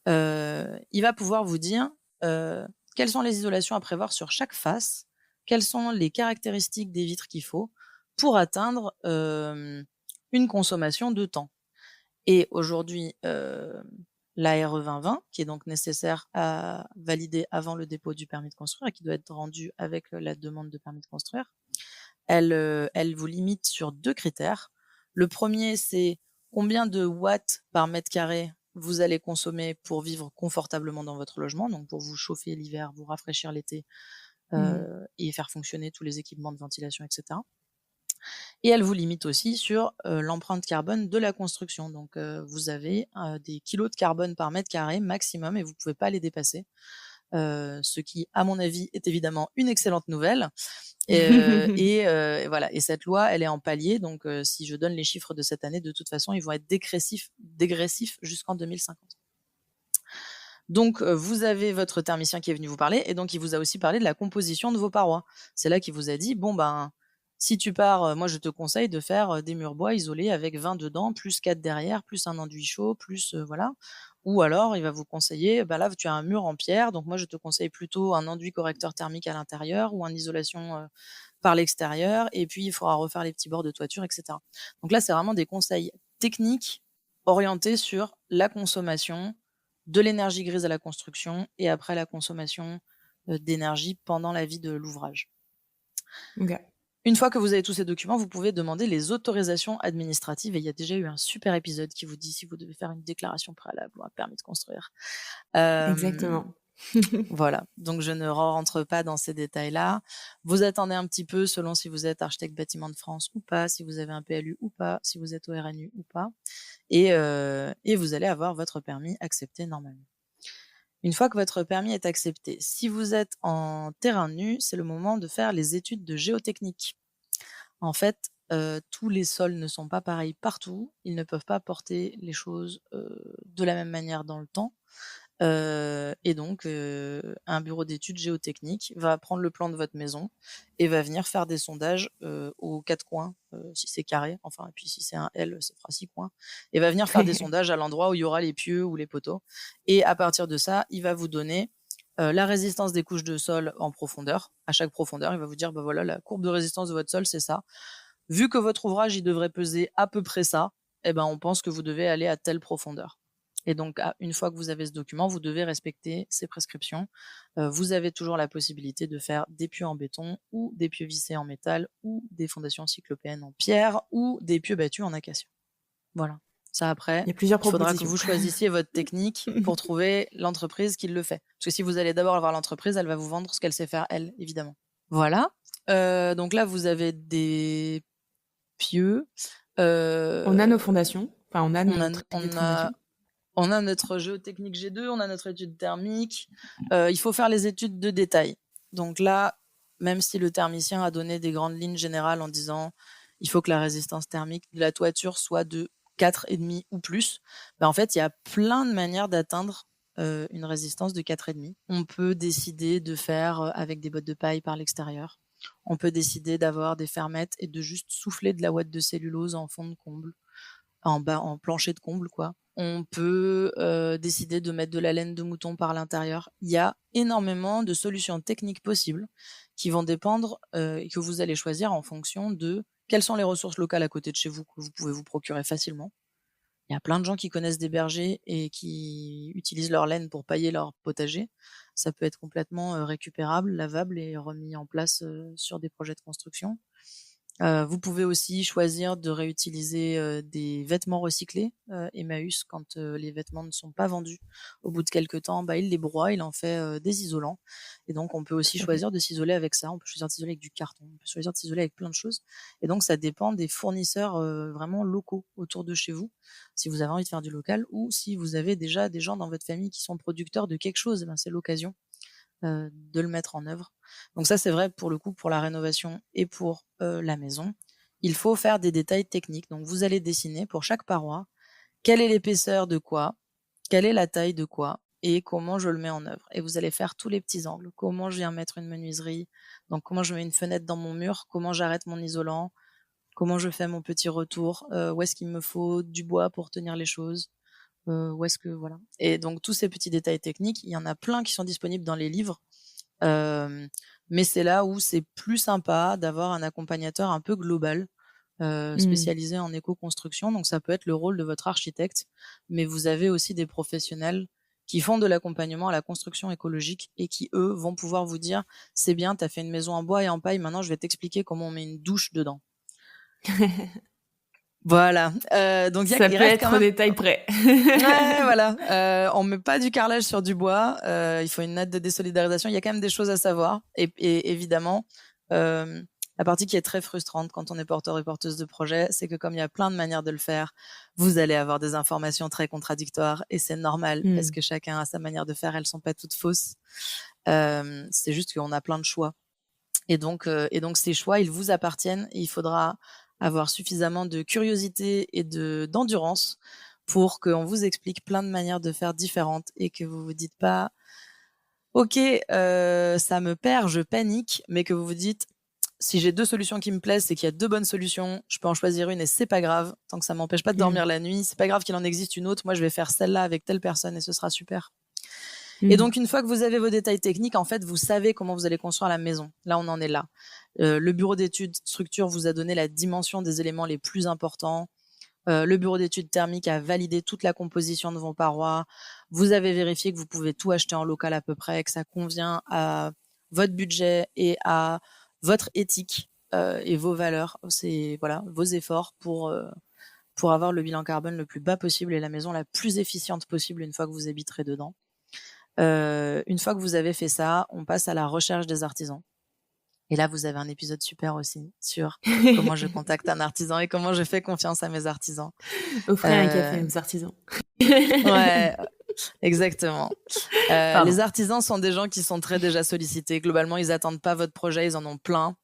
Il va pouvoir vous dire quelles sont les isolations à prévoir sur chaque face, quelles sont les caractéristiques des vitres qu'il faut pour atteindre une consommation de temps. Et aujourd'hui, la RE 2020, qui est donc nécessaire à valider avant le dépôt du permis de construire et qui doit être rendue avec la demande de permis de construire, elle vous limite sur 2 critères. Le premier, c'est combien de watts par mètre carré vous allez consommer pour vivre confortablement dans votre logement, donc pour vous chauffer l'hiver, vous rafraîchir l'été, et faire fonctionner tous les équipements de ventilation, etc. Et elle vous limite aussi sur l'empreinte carbone de la construction. Donc vous avez des kilos de carbone par mètre carré maximum et vous ne pouvez pas les dépasser. Ce qui, à mon avis, est évidemment une excellente nouvelle. Et voilà. Et cette loi, elle est en palier. Donc, si je donne les chiffres de cette année, de toute façon, ils vont être dégressifs jusqu'en 2050. Donc, vous avez votre thermicien qui est venu vous parler, et donc il vous a aussi parlé de la composition de vos parois. C'est là qu'il vous a dit, bon ben, si tu pars, moi je te conseille de faire des murs bois isolés avec 20 dedans, plus 4 derrière, plus un enduit chaud, plus voilà. Ou alors, il va vous conseiller, bah là, tu as un mur en pierre, donc moi je te conseille plutôt un enduit correcteur thermique à l'intérieur ou une isolation par l'extérieur, et puis il faudra refaire les petits bords de toiture, etc. Donc là, c'est vraiment des conseils techniques orientés sur la consommation de l'énergie grise à la construction et après la consommation d'énergie pendant la vie de l'ouvrage. Okay. Une fois que vous avez tous ces documents, vous pouvez demander les autorisations administratives, et il y a déjà eu un super épisode qui vous dit si vous devez faire une déclaration préalable ou un permis de construire. Exactement. Voilà, donc je ne rentre pas dans ces détails-là. Vous attendez un petit peu selon si vous êtes architecte bâtiment de France ou pas, si vous avez un PLU ou pas, si vous êtes au RNU ou pas, et vous allez avoir votre permis accepté normalement. Une fois que votre permis est accepté, si vous êtes en terrain nu, c'est le moment de faire les études de géotechnique. En fait, tous les sols ne sont pas pareils partout. Ils ne peuvent pas porter les choses de la même manière dans le temps. Et donc, un bureau d'études géotechniques va prendre le plan de votre maison et va venir faire des sondages aux 4 coins, si c'est carré, enfin, et puis si c'est un L, ça fera 6 coins, et va venir faire des sondages à l'endroit où il y aura les pieux ou les poteaux. Et à partir de ça, il va vous donner la résistance des couches de sol en profondeur. À chaque profondeur, il va vous dire, bah voilà, la courbe de résistance de votre sol, c'est ça. Vu que votre ouvrage, il devrait peser à peu près ça, eh ben, on pense que vous devez aller à telle profondeur. Et donc, une fois que vous avez ce document, vous devez respecter ces prescriptions. Vous avez toujours la possibilité de faire des pieux en béton ou des pieux vissés en métal ou des fondations cyclopéennes en pierre ou des pieux battus en acacia. Voilà. Ça, après, il y a plusieurs il faudra que propositions. vous choisissiez votre technique pour trouver l'entreprise qui le fait. Parce que si vous allez d'abord avoir l'entreprise, elle va vous vendre ce qu'elle sait faire, elle, évidemment. Voilà. Donc là, vous avez des pieux. On a nos fondations. Enfin, on a notre traité de fondation. On a notre géotechnique G2, on a notre étude thermique. Il faut faire les études de détail. Donc là, même si le thermicien a donné des grandes lignes générales en disant il faut que la résistance thermique de la toiture soit de 4,5 ou plus, en fait, il y a plein de manières d'atteindre une résistance de 4,5. On peut décider de faire avec des bottes de paille par l'extérieur. On peut décider d'avoir des fermettes et de juste souffler de la ouate de cellulose en fond de comble, en plancher de comble, quoi. On peut décider de mettre de la laine de mouton par l'intérieur. Il y a énormément de solutions techniques possibles qui vont dépendre et que vous allez choisir en fonction de quelles sont les ressources locales à côté de chez vous que vous pouvez vous procurer facilement. Il y a plein de gens qui connaissent des bergers et qui utilisent leur laine pour pailler leur potager. Ça peut être complètement récupérable, lavable et remis en place sur des projets de construction. Vous pouvez aussi choisir de réutiliser des vêtements recyclés. Emmaüs, quand les vêtements ne sont pas vendus au bout de quelques temps, il les broie, il en fait des isolants. Et donc, on peut aussi choisir de s'isoler avec ça. On peut choisir de s'isoler avec du carton. On peut choisir de s'isoler avec plein de choses. Et donc, ça dépend des fournisseurs vraiment locaux autour de chez vous. Si vous avez envie de faire du local ou si vous avez déjà des gens dans votre famille qui sont producteurs de quelque chose, c'est l'occasion de le mettre en œuvre. Donc ça, c'est vrai pour le coup pour la rénovation et pour la maison. Il faut faire des détails techniques. Donc vous allez dessiner pour chaque paroi quelle est l'épaisseur de quoi, quelle est la taille de quoi et comment je le mets en œuvre. Et vous allez faire tous les petits angles. Comment je viens mettre une menuiserie, donc comment je mets une fenêtre dans mon mur, comment j'arrête mon isolant, comment je fais mon petit retour, où est-ce qu'il me faut du bois pour tenir les choses. Où est-ce que voilà. Et donc tous ces petits détails techniques, il y en a plein qui sont disponibles dans les livres, mais c'est là où c'est plus sympa d'avoir un accompagnateur un peu global, spécialisé en éco-construction. Donc ça peut être le rôle de votre architecte, mais vous avez aussi des professionnels qui font de l'accompagnement à la construction écologique et qui, eux, vont pouvoir vous dire c'est bien, tu as fait une maison en bois et en paille, maintenant je vais t'expliquer comment on met une douche dedans. Voilà. Donc ça il peut reste être quand au même. détail près. Ouais, voilà. On met pas du carrelage sur du bois. Il faut une note de désolidarisation. Il y a quand même des choses à savoir. Et évidemment, la partie qui est très frustrante quand on est porteur et porteuse de projet, c'est que comme il y a plein de manières de le faire, vous allez avoir des informations très contradictoires et c'est normal parce que chacun a sa manière de faire. Elles sont pas toutes fausses. C'est juste qu'on a plein de choix. Et donc ces choix, ils vous appartiennent et il faudra avoir suffisamment de curiosité et d'endurance pour qu'on vous explique plein de manières de faire différentes et que vous vous dites pas ok, ça me perd, je panique, mais que vous vous dites si j'ai deux solutions qui me plaisent, c'est qu'il y a deux bonnes solutions, je peux en choisir une et c'est pas grave, tant que ça m'empêche pas de dormir la nuit, c'est pas grave qu'il en existe une autre, moi je vais faire celle-là avec telle personne et ce sera super. Et donc, une fois que vous avez vos détails techniques, en fait, vous savez comment vous allez construire la maison. Là, on en est là. Le bureau d'études structure vous a donné la dimension des éléments les plus importants. Le bureau d'études thermique a validé toute la composition de vos parois. Vous avez vérifié que vous pouvez tout acheter en local à peu près, que ça convient à votre budget et à votre éthique et vos valeurs. C'est voilà vos efforts pour avoir le bilan carbone le plus bas possible et la maison la plus efficiente possible une fois que vous habiterez dedans. Une fois que vous avez fait ça, on passe à la recherche des artisans. Et là, vous avez un épisode super aussi sur comment je contacte un artisan et comment je fais confiance à mes artisans. Offrez un café aux artisans. Ouais, exactement. Les artisans sont des gens qui sont très déjà sollicités. Globalement, ils attendent pas votre projet, ils en ont plein.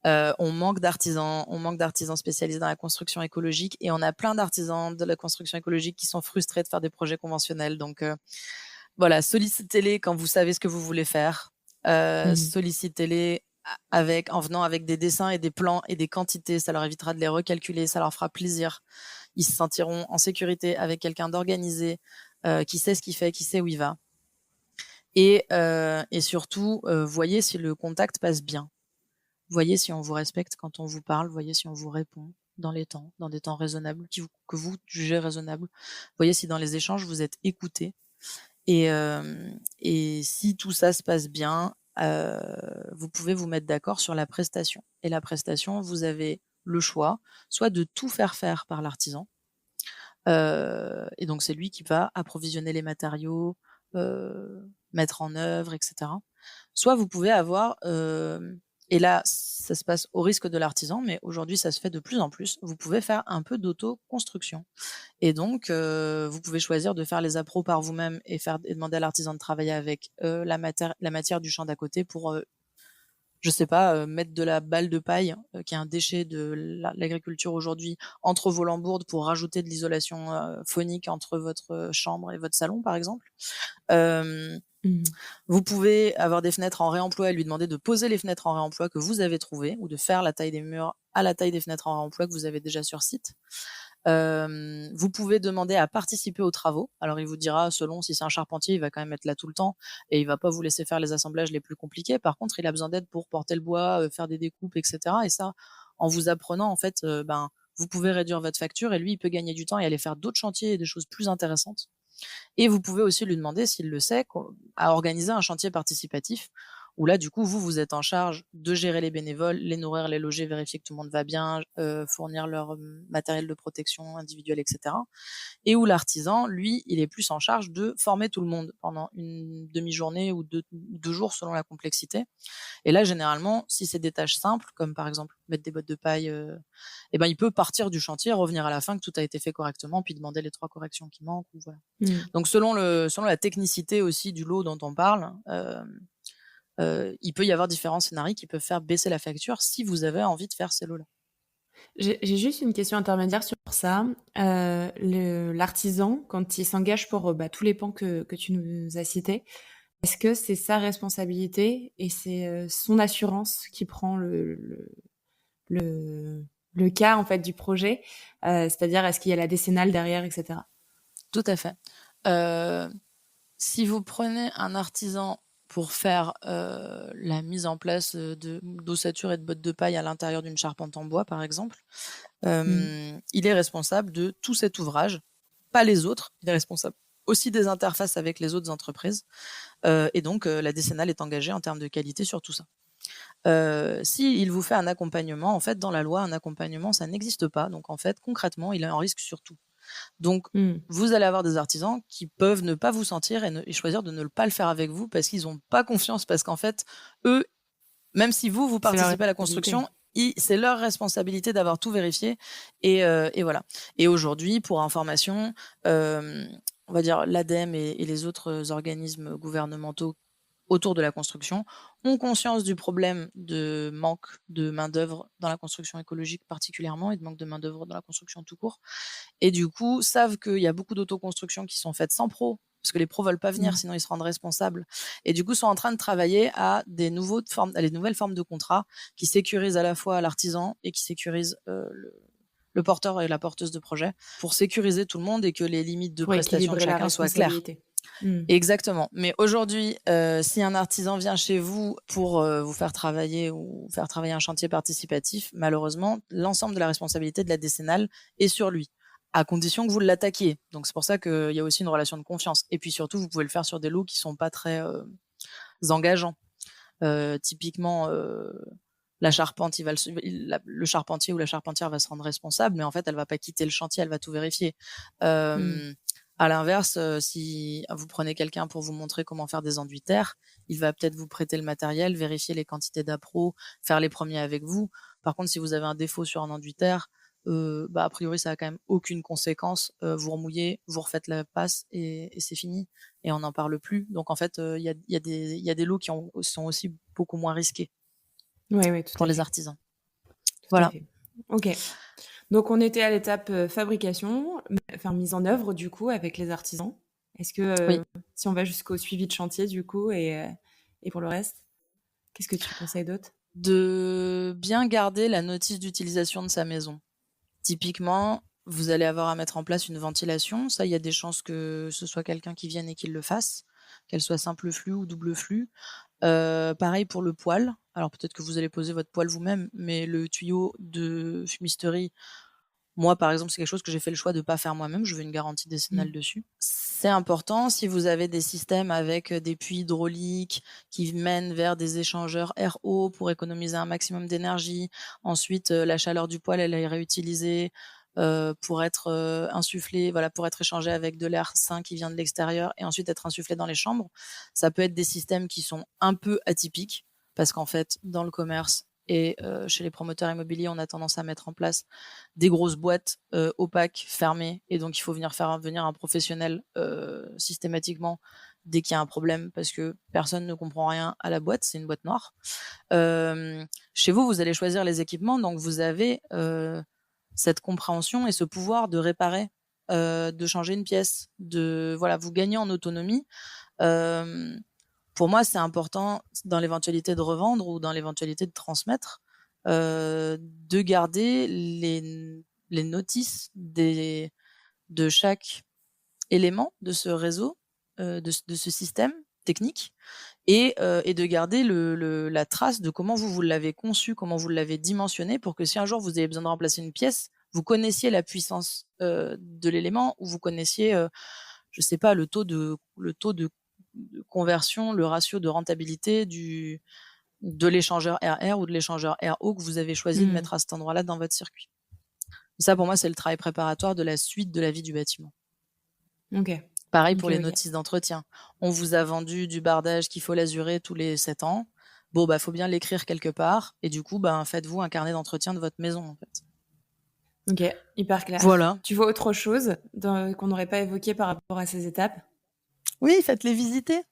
On manque d'artisans spécialisés dans la construction écologique et on a plein d'artisans de la construction écologique qui sont frustrés de faire des projets conventionnels. Donc, voilà, sollicitez-les quand vous savez ce que vous voulez faire. Sollicitez-les en venant avec des dessins et des plans et des quantités. Ça leur évitera de les recalculer, ça leur fera plaisir. Ils se sentiront en sécurité avec quelqu'un d'organisé, qui sait ce qu'il fait, qui sait où il va. Et surtout, voyez si le contact passe bien. Voyez si on vous respecte quand on vous parle. Voyez si on vous répond dans des temps raisonnables, que vous jugez raisonnables. Voyez si dans les échanges, vous êtes écouté. Et si tout ça se passe bien, vous pouvez vous mettre d'accord sur la prestation. Et la prestation, vous avez le choix, soit de tout faire par l'artisan. Et donc, c'est lui qui va approvisionner les matériaux, mettre en œuvre, etc. Soit vous pouvez avoir, et là, ça se passe au risque de l'artisan, mais aujourd'hui, ça se fait de plus en plus. Vous pouvez faire un peu d'auto-construction. Et donc, vous pouvez choisir de faire les appros par vous-même et demander à l'artisan de travailler avec la matière du champ d'à côté pour, je sais pas, mettre de la balle de paille, qui est un déchet de l'agriculture aujourd'hui, entre vos lambourdes pour rajouter de l'isolation phonique entre votre chambre et votre salon, par exemple. Mmh. Vous pouvez avoir des fenêtres en réemploi et lui demander de poser les fenêtres en réemploi que vous avez trouvées ou de faire la taille des murs à la taille des fenêtres en réemploi que vous avez déjà sur site. Vous pouvez demander à participer aux travaux. Alors il vous dira, selon si c'est un charpentier, il va quand même être là tout le temps et il va pas vous laisser faire les assemblages les plus compliqués. Par contre, il a besoin d'aide pour porter le bois, faire des découpes, etc. Et ça, en vous apprenant, en fait, vous pouvez réduire votre facture et lui, il peut gagner du temps et aller faire d'autres chantiers et des choses plus intéressantes. Et vous pouvez aussi lui demander, s'il le sait, à organiser un chantier participatif où là, du coup, vous êtes en charge de gérer les bénévoles, les nourrir, les loger, vérifier que tout le monde va bien, fournir leur matériel de protection individuelle, etc. Et où l'artisan, lui, il est plus en charge de former tout le monde pendant une demi-journée ou deux jours selon la complexité. Et là, généralement, si c'est des tâches simples, comme par exemple mettre des bottes de paille, il peut partir du chantier, revenir à la fin que tout a été fait correctement, puis demander les 3 corrections qui manquent. Ou voilà. Mmh. Donc selon la technicité aussi du lot dont on parle, il peut y avoir différents scénarios qui peuvent faire baisser la facture si vous avez envie de faire ces lots-là. J'ai juste une question intermédiaire sur ça. L'artisan, quand il s'engage pour tous les pans que tu nous as cités, est-ce que c'est sa responsabilité et c'est son assurance qui prend le, le cas en fait du projet? C'est-à-dire, est-ce qu'il y a la décennale derrière, etc. Tout à fait. Si vous prenez un artisan pour faire la mise en place d'ossature et de bottes de paille à l'intérieur d'une charpente en bois, par exemple, il est responsable de tout cet ouvrage, pas les autres. Il est responsable aussi des interfaces avec les autres entreprises. Et donc, la décennale est engagée en termes de qualité sur tout ça. Si il vous fait un accompagnement, en fait, dans la loi, un accompagnement, ça n'existe pas. Donc, en fait, concrètement, il est en risque sur tout. Donc, vous allez avoir des artisans qui peuvent ne pas vous sentir et choisir de ne pas le faire avec vous parce qu'ils n'ont pas confiance, parce qu'en fait, eux, même si vous C'est leur participez à la responsabilité. construction, c'est leur responsabilité d'avoir tout vérifié. Et voilà. Et aujourd'hui, pour information, on va dire l'ADEME et les autres organismes gouvernementaux autour de la construction ont conscience du problème de manque de main-d'œuvre dans la construction écologique particulièrement et de manque de main-d'œuvre dans la construction tout court. Et du coup, savent qu'il y a beaucoup d'autoconstructions qui sont faites sans pro, parce que les pros veulent pas venir, sinon ils se rendent responsables. Et du coup, sont en train de travailler à des nouvelles formes de contrats qui sécurisent à la fois l'artisan et qui sécurisent le porteur et la porteuse de projet pour sécuriser tout le monde et que les limites de Pour prestation de équilibrer la chacun soient claires. responsabilité. Exactement. Mais aujourd'hui, si un artisan vient chez vous pour vous faire travailler ou faire travailler un chantier participatif, malheureusement, l'ensemble de la responsabilité de la décennale est sur lui, à condition que vous l'attaquiez. Donc c'est pour ça qu'il y a aussi une relation de confiance. Et puis surtout, vous pouvez le faire sur des lots qui sont pas très engageants. Typiquement, la charpente, le charpentier ou la charpentière va se rendre responsable, mais en fait, elle va pas quitter le chantier, elle va tout vérifier. À l'inverse, si vous prenez quelqu'un pour vous montrer comment faire des enduits terre, il va peut-être vous prêter le matériel, vérifier les quantités d'appro, faire les premiers avec vous. Par contre, si vous avez un défaut sur un enduit terre, a priori, ça a quand même aucune conséquence. Vous remouillez, vous refaites la passe et c'est fini. Et on n'en parle plus. Donc en fait, il y a des lots qui sont aussi beaucoup moins risqués Oui, tout pour à les fait. artisans. Tout à Voilà. fait. Ok. Donc on était à l'étape fabrication, enfin mise en œuvre du coup avec les artisans. Est-ce que Oui. si on va jusqu'au suivi de chantier du coup et pour le reste, qu'est-ce que tu conseilles d'autre? De bien garder la notice d'utilisation de sa maison. Typiquement, vous allez avoir à mettre en place une ventilation. Ça, il y a des chances que ce soit quelqu'un qui vienne et qui le fasse, qu'elle soit simple flux ou double flux. Pareil pour le poêle. Alors peut-être que vous allez poser votre poêle vous-même, mais le tuyau de fumisterie, moi par exemple, c'est quelque chose que j'ai fait le choix de pas faire moi-même. Je veux une garantie décennale dessus. C'est important si vous avez des systèmes avec des puits hydrauliques qui mènent vers des échangeurs air-eau pour économiser un maximum d'énergie. Ensuite, la chaleur du poêle, elle est réutilisée pour être insufflée, voilà, pour être échangée avec de l'air sain qui vient de l'extérieur et ensuite être insufflé dans les chambres. Ça peut être des systèmes qui sont un peu atypiques parce qu'en fait, dans le commerce et chez les promoteurs immobiliers, on a tendance à mettre en place des grosses boîtes opaques, fermées, et donc il faut faire venir un professionnel systématiquement dès qu'il y a un problème, parce que personne ne comprend rien à la boîte, c'est une boîte noire. Chez vous, vous allez choisir les équipements, donc vous avez cette compréhension et ce pouvoir de réparer, de changer une pièce, voilà, vous gagnez en autonomie. Pour moi, c'est important, dans l'éventualité de revendre ou dans l'éventualité de transmettre, de garder les notices de chaque élément de ce réseau, de ce système technique, et de garder la trace de comment vous l'avez conçu, comment vous l'avez dimensionné, pour que si un jour vous avez besoin de remplacer une pièce, vous connaissiez la puissance de l'élément, ou vous connaissiez, je sais pas, le taux de conversion, le ratio de rentabilité de l'échangeur RR ou de l'échangeur RO que vous avez choisi de mettre à cet endroit-là dans votre circuit. Et ça, pour moi, c'est le travail préparatoire de la suite de la vie du bâtiment. Ok. Pareil pour les notices d'entretien. On vous a vendu du bardage qu'il faut l'azurer tous les 7 ans. Bon, bah, faut bien l'écrire quelque part. Et du coup, faites-vous un carnet d'entretien de votre maison, en fait. Ok, hyper clair. Voilà. Tu vois autre chose qu'on n'aurait pas évoqué par rapport à ces étapes? Oui, faites-les visiter.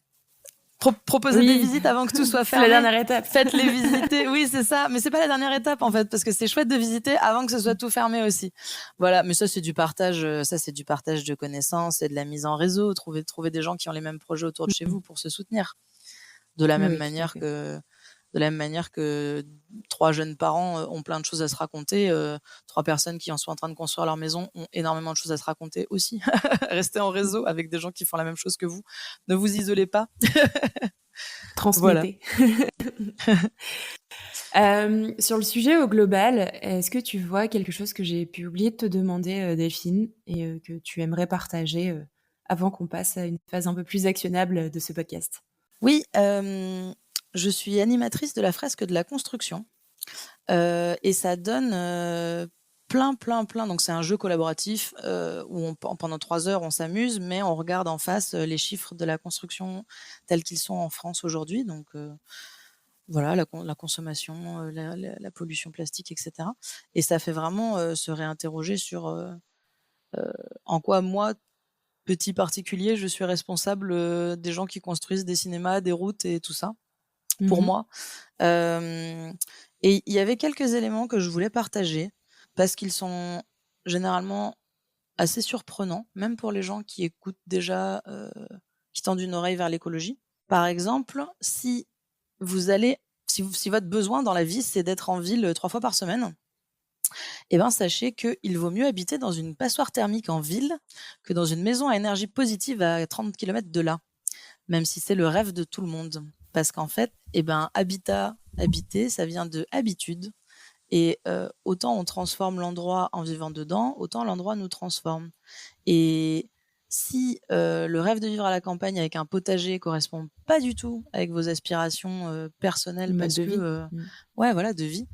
Proposez des visites avant que tout soit fermé. C'est la dernière étape. Faites-les visiter. Oui, c'est ça. Mais c'est pas la dernière étape, en fait, parce que c'est chouette de visiter avant que ce soit tout fermé aussi. Voilà. Mais ça, c'est du partage. Ça, c'est du partage de connaissances et de la mise en réseau. Trouver des gens qui ont les mêmes projets autour de chez vous pour se soutenir. De la même manière que 3 jeunes parents ont plein de choses à se raconter, 3 personnes qui en sont en train de construire leur maison ont énormément de choses à se raconter aussi. Restez en réseau avec des gens qui font la même chose que vous. Ne vous isolez pas. Transmettez. Voilà. Sur le sujet au global, est-ce que tu vois quelque chose que j'ai pu oublier de te demander, Delphine, et que tu aimerais partager avant qu'on passe à une phase un peu plus actionnable de ce podcast? Oui, je suis animatrice de la fresque de la construction, et ça donne plein. Donc c'est un jeu collaboratif où pendant 3 heures on s'amuse, mais on regarde en face les chiffres de la construction tels qu'ils sont en France aujourd'hui. Donc voilà, la consommation, la pollution plastique, etc. Et ça fait vraiment se réinterroger sur en quoi moi, petit particulier, je suis responsable des gens qui construisent des cinémas, des routes et tout ça, pour moi. Et il y avait quelques éléments que je voulais partager, parce qu'ils sont généralement assez surprenants, même pour les gens qui écoutent déjà, qui tendent une oreille vers l'écologie. Par exemple, si votre besoin dans la vie, c'est d'être en ville 3 fois par semaine, sachez qu'il vaut mieux habiter dans une passoire thermique en ville que dans une maison à énergie positive à 30 km de là, même si c'est le rêve de tout le monde. Parce qu'en fait, habiter, ça vient de habitude. Et autant on transforme l'endroit en vivant dedans, autant l'endroit nous transforme. Et si le rêve de vivre à la campagne avec un potager correspond pas du tout avec vos aspirations personnelles, de vie,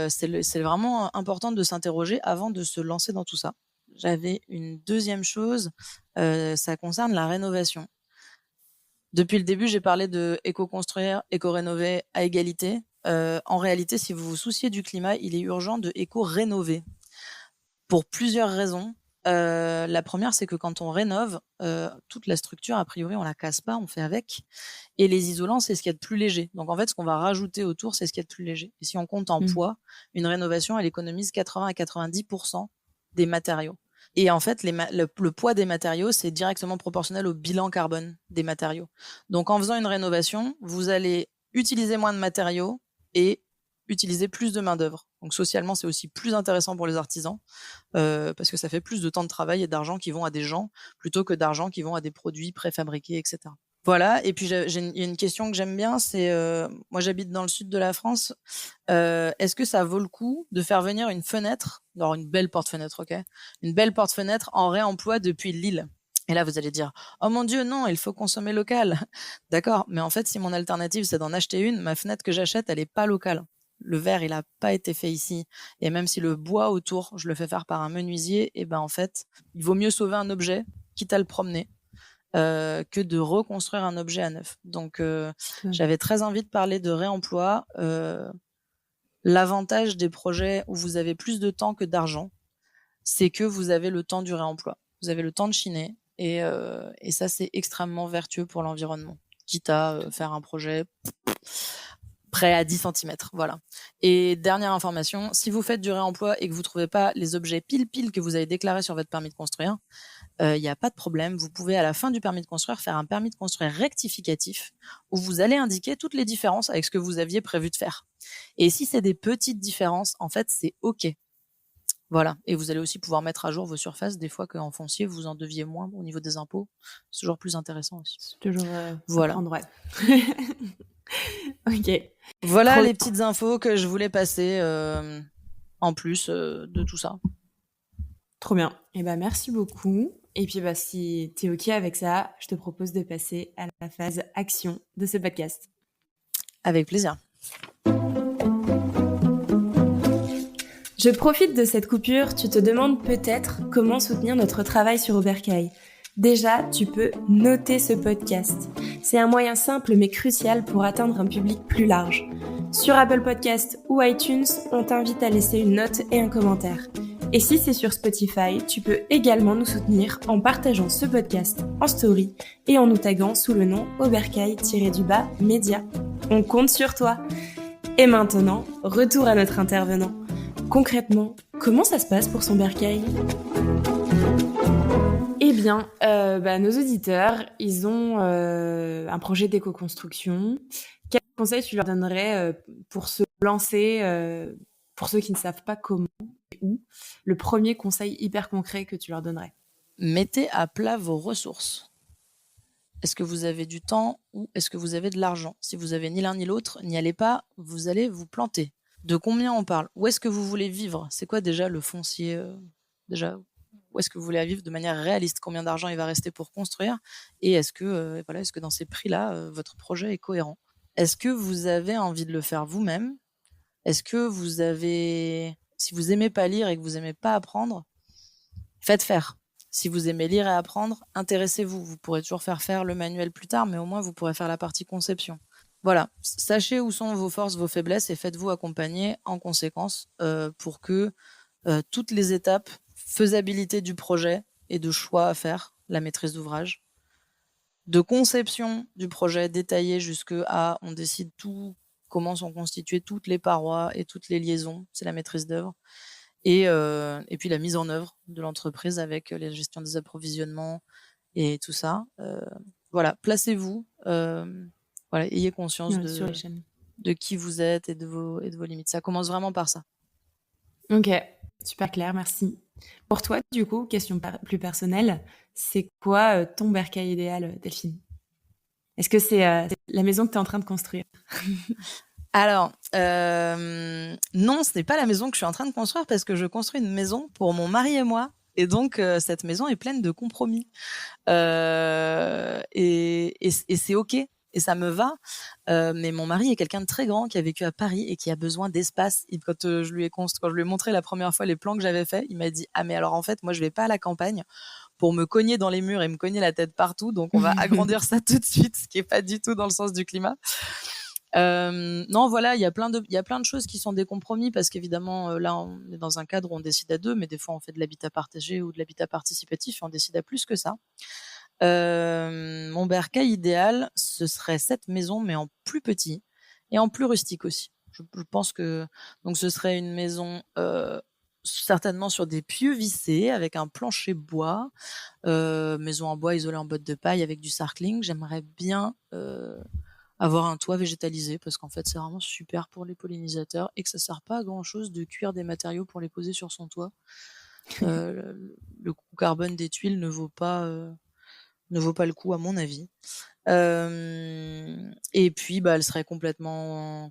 c'est vraiment important de s'interroger avant de se lancer dans tout ça. J'avais une deuxième chose, ça concerne la rénovation. Depuis le début, j'ai parlé de éco-construire, éco-rénover à égalité. En réalité, si vous vous souciez du climat, il est urgent de éco-rénover. Pour plusieurs raisons. La première, c'est que quand on rénove, toute la structure, a priori, on la casse pas, on fait avec. Et les isolants, c'est ce qu'il y a de plus léger. Donc en fait, ce qu'on va rajouter autour, c'est ce qu'il y a de plus léger. Et si on compte en poids, une rénovation, elle économise 80 à 90% des matériaux. Et en fait, le poids des matériaux, c'est directement proportionnel au bilan carbone des matériaux. Donc en faisant une rénovation, vous allez utiliser moins de matériaux et utiliser plus de main-d'œuvre. Donc socialement, c'est aussi plus intéressant pour les artisans, parce que ça fait plus de temps de travail et d'argent qui vont à des gens plutôt que d'argent qui vont à des produits préfabriqués, etc. Voilà. Et puis il y a une question que j'aime bien, c'est moi j'habite dans le sud de la France. Est-ce que ça vaut le coup de faire venir une fenêtre, alors une belle porte-fenêtre, ok, une belle porte-fenêtre en réemploi depuis Lille? Et là, vous allez dire, oh mon Dieu, non, il faut consommer local. D'accord, mais en fait, si mon alternative, c'est d'en acheter une, ma fenêtre que j'achète, elle est pas locale. Le verre, il a pas été fait ici. Et même si le bois autour, je le fais faire par un menuisier, et en fait, il vaut mieux sauver un objet, quitte à le promener, que de reconstruire un objet à neuf. Donc, j'avais très envie de parler de réemploi, L'avantage des projets où vous avez plus de temps que d'argent, c'est que vous avez le temps du réemploi. Vous avez le temps de chiner et ça, c'est extrêmement vertueux pour l'environnement. Quitte à faire un projet près à 10 centimètres, voilà. Et dernière information, si vous faites du réemploi et que vous ne trouvez pas les objets pile que vous avez déclarés sur votre permis de construire, il n'y a pas de problème. Vous pouvez, à la fin du permis de construire, faire un permis de construire rectificatif où vous allez indiquer toutes les différences avec ce que vous aviez prévu de faire. Et si c'est des petites différences, en fait, c'est OK. Voilà. Et vous allez aussi pouvoir mettre à jour vos surfaces des fois qu'en foncier, vous en deviez moins au niveau des impôts. C'est toujours plus intéressant aussi. C'est toujours voilà. Apprendre, ouais. Ok. Voilà les petites infos que je voulais passer en plus de tout ça. Trop bien. Et merci beaucoup. Et puis si tu es OK avec ça, je te propose de passer à la phase action de ce podcast. Avec plaisir. Je profite de cette coupure, tu te demandes peut-être comment soutenir notre travail sur Aubercaille. Déjà, tu peux noter ce podcast. C'est un moyen simple mais crucial pour atteindre un public plus large. Sur Apple Podcasts ou iTunes, on t'invite à laisser une note et un commentaire. Et si c'est sur Spotify, tu peux également nous soutenir en partageant ce podcast en story et en nous taguant sous le nom Aubercaille-Média. On compte sur toi. Et maintenant, retour à notre intervenant. Concrètement, comment ça se passe pour son bercail ? Eh bien, nos auditeurs, ils ont un projet d'éco-construction. Quels conseils tu leur donnerais pour se lancer, pour ceux qui ne savent pas comment et où ? Le premier conseil hyper concret que tu leur donnerais ? Mettez à plat vos ressources. Est-ce que vous avez du temps ou est-ce que vous avez de l'argent ? Si vous avez ni l'un ni l'autre, n'y allez pas, vous allez vous planter. De combien on parle ? Où est-ce que vous voulez vivre ? C'est quoi déjà le foncier déjà, où est-ce que vous voulez vivre de manière réaliste ? Combien d'argent il va rester pour construire ? Et est-ce que, est-ce que dans ces prix-là, votre projet est cohérent ? Est-ce que vous avez envie de le faire vous-même ? Est-ce que vous avez... Si vous aimez pas lire et que vous aimez pas apprendre, faites faire. Si vous aimez lire et apprendre, intéressez-vous. Vous pourrez toujours faire le manuel plus tard, mais au moins vous pourrez faire la partie conception. Voilà, sachez où sont vos forces, vos faiblesses et faites-vous accompagner en conséquence pour que toutes les étapes, faisabilité du projet et de choix à faire, la maîtrise d'ouvrage, de conception du projet détaillé jusqu'à on décide tout, comment sont constituées toutes les parois et toutes les liaisons, c'est la maîtrise d'œuvre, et puis la mise en œuvre de l'entreprise avec la gestion des approvisionnements et tout ça. Voilà, placez-vous. Voilà, ayez conscience de qui vous êtes et de vos limites. Ça commence vraiment par ça. Ok, super clair, merci. Pour toi, du coup, question plus personnelle, c'est quoi ton bercail idéal, Delphine ? Est-ce que c'est la maison que tu es en train de construire ? Alors, non, ce n'est pas la maison que je suis en train de construire parce que je construis une maison pour mon mari et moi. Et donc, cette maison est pleine de compromis. Et c'est OK. Et ça me va. Mais mon mari est quelqu'un de très grand qui a vécu à Paris et qui a besoin d'espace. Et quand je lui ai montré la première fois les plans que j'avais faits, il m'a dit « Ah, mais alors en fait, moi, je vais pas à la campagne pour me cogner dans les murs et me cogner la tête partout. Donc, on va agrandir ça tout de suite, ce qui est pas du tout dans le sens du climat. » Non, voilà, il y a plein de choses qui sont des compromis parce qu'évidemment, là, on est dans un cadre où on décide à deux, mais des fois, on fait de l'habitat partagé ou de l'habitat participatif et on décide à plus que ça. Mon bercail idéal, ce serait cette maison, mais en plus petit et en plus rustique aussi. Je pense que donc ce serait une maison certainement sur des pieux vissés avec un plancher bois, maison en bois isolée en bottes de paille avec du sarcling. J'aimerais bien avoir un toit végétalisé parce qu'en fait c'est vraiment super pour les pollinisateurs et que ça sert pas à grand chose de cuire des matériaux pour les poser sur son toit. Le coût carbone des tuiles ne vaut pas le coup à mon avis. Et puis elle serait complètement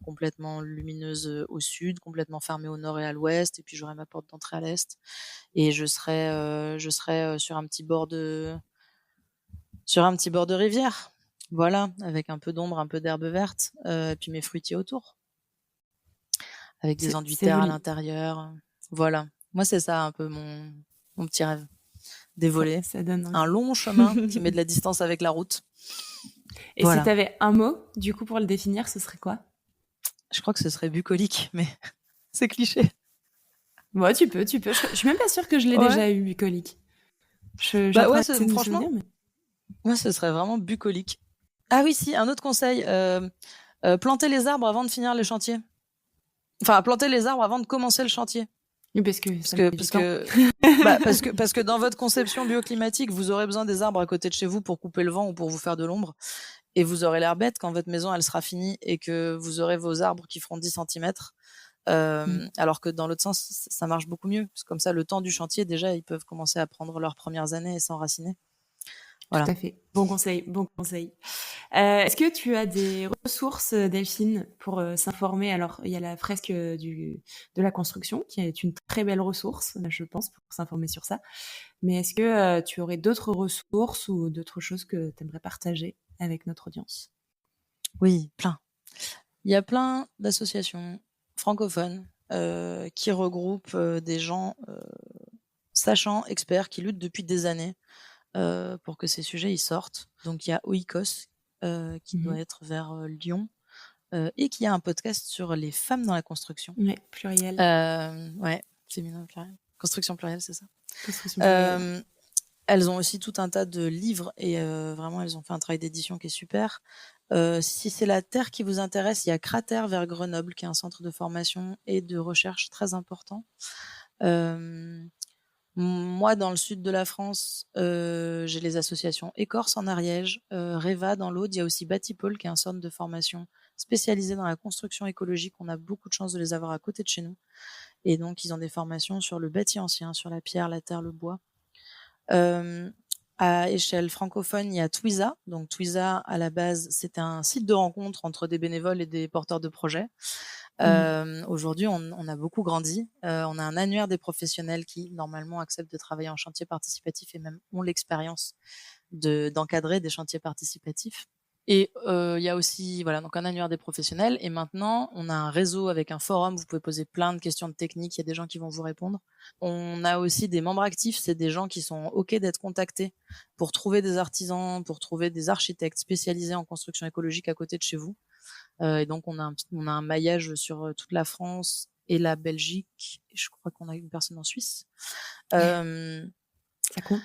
lumineuse au sud, complètement fermée au nord et à l'ouest, et puis j'aurais ma porte d'entrée à l'est et je serais sur un petit bord de rivière. Voilà, avec un peu d'ombre, un peu d'herbe verte, et puis mes fruitiers autour. Avec des enduits terre à l'intérieur. Voilà. Moi, c'est ça un peu mon petit rêve. Dévoler. Ça donne un long chemin qui met de la distance avec la route. Et voilà. Si tu avais un mot, du coup, pour le définir, ce serait quoi ? Je crois que ce serait bucolique, mais C'est cliché. Ouais, tu peux. Je suis même pas sûre que je l'ai Ouais. déjà eu, bucolique. J'ai Bah en train ouais, d'essayer de me franchement, souvenir, mais... moi, ce serait vraiment bucolique. Ah oui, si, un autre conseil, planter les arbres avant de finir les chantiers. Enfin, planter les arbres avant de commencer le chantier. Oui, parce que Parce ça que, met du parce temps. que, parce que dans votre conception bioclimatique, vous aurez besoin des arbres à côté de chez vous pour couper le vent ou pour vous faire de l'ombre. Et vous aurez l'air bête quand votre maison, elle sera finie et que vous aurez vos arbres qui feront 10 centimètres. Alors que dans l'autre sens, ça marche beaucoup mieux. Parce que comme ça, le temps du chantier, déjà, ils peuvent commencer à prendre leurs premières années et s'enraciner. Tout Voilà. à fait. Bon conseil, bon conseil. Est-ce que tu as des ressources, Delphine, pour s'informer? Alors, il y a la fresque de la construction, qui est une très belle ressource, je pense, pour s'informer sur ça. Mais est-ce que tu aurais d'autres ressources ou d'autres choses que tu aimerais partager avec notre audience? Oui, plein. Il y a plein d'associations francophones qui regroupent des gens sachants, experts, qui luttent depuis des années pour que ces sujets ils sortent. Donc il y a OICOS qui doit être vers Lyon et qui a un podcast sur les femmes dans la construction. Ouais, pluriel. Ouais, féminin pluriel. Construction plurielle, c'est ça. Construction plurielle. Elles ont aussi tout un tas de livres et vraiment, elles ont fait un travail d'édition qui est super. Si c'est la Terre qui vous intéresse, il y a Cratère vers Grenoble, qui est un centre de formation et de recherche très important. Moi, dans le sud de la France, j'ai les associations Écorce en Ariège, REVA dans l'Aude. Il y a aussi Bâtipôle, qui est un centre de formation spécialisé dans la construction écologique. On a beaucoup de chance de les avoir à côté de chez nous. Et donc, ils ont des formations sur le bâti ancien, sur la pierre, la terre, le bois. À échelle francophone, il y a Twiza. Donc Twiza, à la base, c'était un site de rencontre entre des bénévoles et des porteurs de projets. Aujourd'hui, on a beaucoup grandi. On a un annuaire des professionnels qui, normalement, acceptent de travailler en chantier participatif et même ont l'expérience d'encadrer des chantiers participatifs. Et il y a aussi donc un annuaire des professionnels. Et maintenant, on a un réseau avec un forum. Vous pouvez poser plein de questions de technique. Il y a des gens qui vont vous répondre. On a aussi des membres actifs. C'est des gens qui sont OK d'être contactés pour trouver des artisans, pour trouver des architectes spécialisés en construction écologique à côté de chez vous. Et donc, on a un maillage sur toute la France et la Belgique. Et je crois qu'on a une personne en Suisse. Ça compte.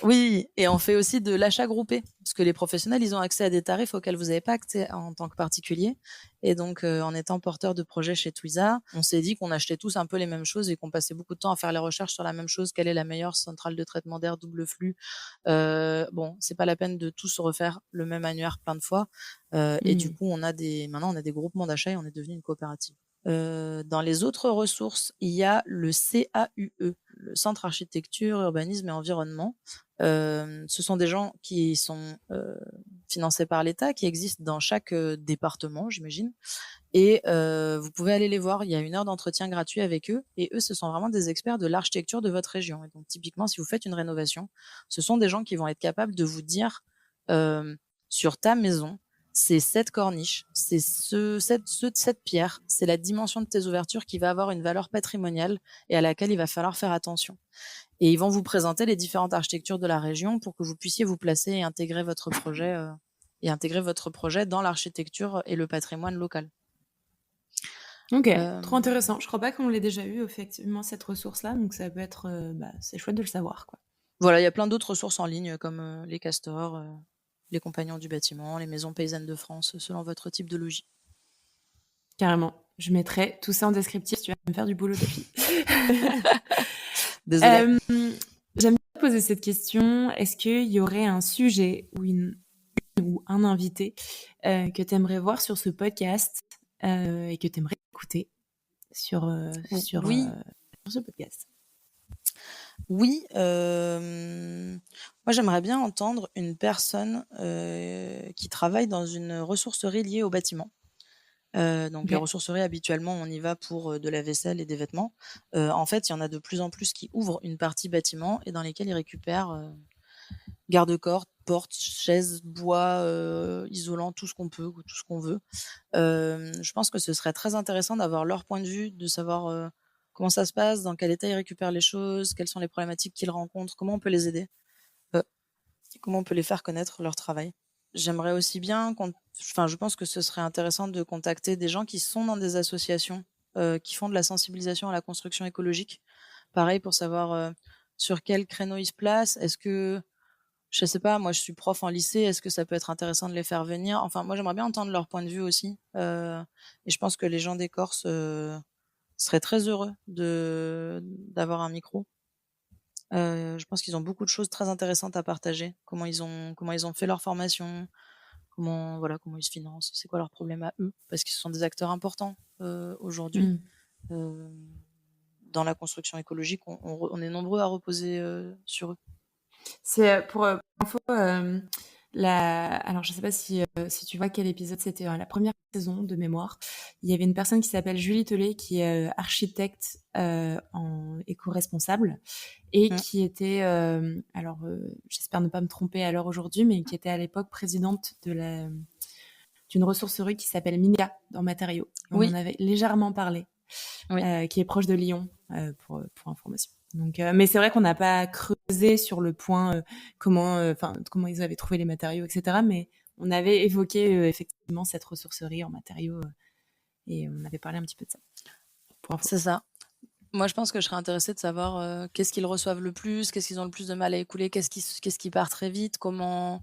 Oui, et on fait aussi de l'achat groupé, parce que les professionnels, ils ont accès à des tarifs auxquels vous n'avez pas accès en tant que particulier. Et donc, en étant porteur de projet chez Twiza, on s'est dit qu'on achetait tous un peu les mêmes choses et qu'on passait beaucoup de temps à faire les recherches sur la même chose. Quelle est la meilleure centrale de traitement d'air double flux? Bon, c'est pas la peine de tous refaire le même annuaire plein de fois. Et du coup, maintenant, on a des groupements d'achat et on est devenu une coopérative. Dans les autres ressources, il y a le CAUE, le Centre Architecture, Urbanisme et Environnement. Ce sont des gens qui sont financés par l'État, qui existent dans chaque département, j'imagine. Et vous pouvez aller les voir. Il y a 1 heure d'entretien gratuit avec eux. Et eux, ce sont vraiment des experts de l'architecture de votre région. Et donc, typiquement, si vous faites une rénovation, ce sont des gens qui vont être capables de vous dire sur ta maison, c'est cette corniche, c'est cette pierre, c'est la dimension de tes ouvertures qui va avoir une valeur patrimoniale et à laquelle il va falloir faire attention. Et ils vont vous présenter les différentes architectures de la région pour que vous puissiez vous placer et intégrer votre projet dans l'architecture et le patrimoine local. Ok, trop intéressant. Je crois pas qu'on l'ait déjà eu, effectivement, cette ressource-là, donc ça peut être, c'est chouette de le savoir, quoi. Voilà, il y a plein d'autres ressources en ligne comme les castors, les compagnons du bâtiment, les maisons paysannes de France, selon votre type de logis. Carrément. Je mettrai tout ça en descriptif. Tu vas me faire du boulot, Sophie. Désolée. J'aime bien poser cette question. Est-ce qu'il y aurait un sujet ou un invité que tu aimerais voir sur ce podcast et que tu aimerais écouter sur Oui. Ce podcast? Oui, moi j'aimerais bien entendre une personne qui travaille dans une ressourcerie liée au bâtiment. Donc les ressourceries, habituellement, on y va pour de la vaisselle et des vêtements. En fait, il y en a de plus en plus qui ouvrent une partie bâtiment et dans lesquels ils récupèrent garde-corps, portes, chaises, bois, isolants, tout ce qu'on peut ou tout ce qu'on veut. Je pense que ce serait très intéressant d'avoir leur point de vue, de savoir comment ça se passe, dans quel état ils récupèrent les choses, quelles sont les problématiques qu'ils rencontrent, comment on peut les aider, comment on peut les faire connaître leur travail. J'aimerais aussi bien je pense que ce serait intéressant de contacter des gens qui sont dans des associations qui font de la sensibilisation à la construction écologique. Pareil, pour savoir sur quel créneau ils se placent. Est-ce que, je sais pas, moi je suis prof en lycée, est-ce que ça peut être intéressant de les faire venir? Enfin, moi j'aimerais bien entendre leur point de vue aussi. Et je pense que les gens des Corses seraient très heureux d'avoir un micro. Je pense qu'ils ont beaucoup de choses très intéressantes à partager. Comment ils ont fait leur formation, comment ils se financent, c'est quoi leurs problèmes à eux, parce qu'ils sont des acteurs importants aujourd'hui. Euh, dans la construction écologique, on est nombreux à reposer sur eux. C'est pour info, alors je sais pas si tu vois quel épisode c'était, la première saison de mémoire. Il y avait une personne qui s'appelle Julie Tellet qui est architecte en éco-responsable et qui était, j'espère ne pas me tromper à l'heure aujourd'hui, mais qui était à l'époque présidente d'une ressourcerie qui s'appelle Minia dans Matériaux. On en avait légèrement parlé, qui est proche de Lyon, pour information. Donc, mais c'est vrai qu'on n'a pas creusé sur le point comment ils avaient trouvé les matériaux, etc. Mais on avait évoqué effectivement cette ressourcerie en matériaux et on avait parlé un petit peu de ça. C'est ça. Moi, je pense que je serais intéressée de savoir qu'est-ce qu'ils reçoivent le plus, qu'est-ce qu'ils ont le plus de mal à écouler, qu'est-ce qui part très vite, comment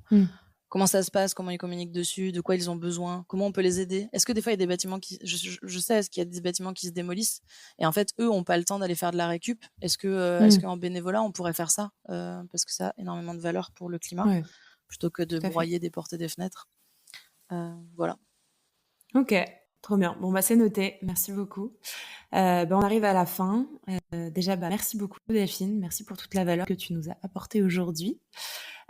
ça se passe, comment ils communiquent dessus, de quoi ils ont besoin, comment on peut les aider. Est-ce que des fois, il y a des bâtiments je sais, est-ce qu'il y a des bâtiments qui se démolissent et en fait, eux n'ont pas le temps d'aller faire de la récup. Est-ce qu'en bénévolat, on pourrait faire ça parce que ça a énormément de valeur pour le climat, plutôt que de broyer des portes et des fenêtres. Voilà. Ok, trop bien. Bon, c'est noté. Merci beaucoup. On arrive à la fin. Déjà, merci beaucoup Delphine. Merci pour toute la valeur que tu nous as apportée aujourd'hui.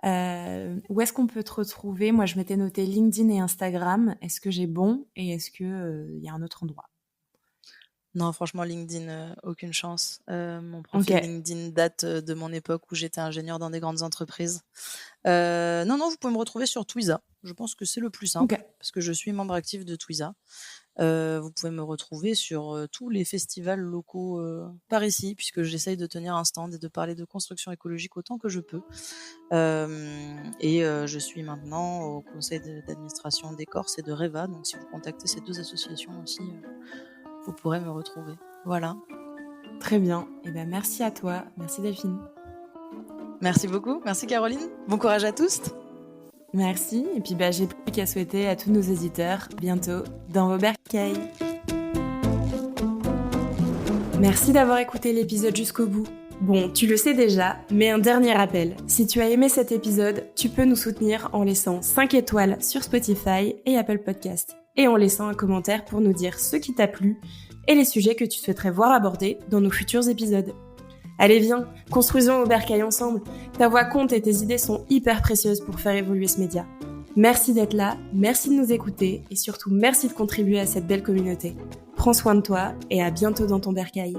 Où est-ce qu'on peut te retrouver? Moi, je m'étais noté LinkedIn et Instagram. Est-ce que j'ai bon et est-ce que y a un autre endroit? Non, franchement, LinkedIn, aucune chance. Mon profil LinkedIn date de mon époque où j'étais ingénieure dans des grandes entreprises. Non, vous pouvez me retrouver sur Twiza. Je pense que c'est le plus simple parce que je suis membre actif de Twiza. Vous pouvez me retrouver sur tous les festivals locaux par ici, puisque j'essaye de tenir un stand et de parler de construction écologique autant que je peux. Je suis maintenant au conseil d'administration des Corses et de REVA, donc si vous contactez ces deux associations aussi, vous pourrez me retrouver. Voilà. Très bien. Et merci à toi. Merci Delphine. Merci beaucoup. Merci Caroline. Bon courage à tous. Merci. Et puis j'ai plus qu'à souhaiter à tous nos éditeurs bientôt dans vos bercailles. Merci d'avoir écouté l'épisode jusqu'au bout. Bon, tu le sais déjà, mais un dernier rappel. Si tu as aimé cet épisode, tu peux nous soutenir en laissant 5 étoiles sur Spotify et Apple Podcast. Et en laissant un commentaire pour nous dire ce qui t'a plu et les sujets que tu souhaiterais voir abordés dans nos futurs épisodes. Allez viens, construisons nos bercailles ensemble. Ta voix compte et tes idées sont hyper précieuses pour faire évoluer ce média. Merci d'être là, merci de nous écouter et surtout merci de contribuer à cette belle communauté. Prends soin de toi et à bientôt dans ton bercail.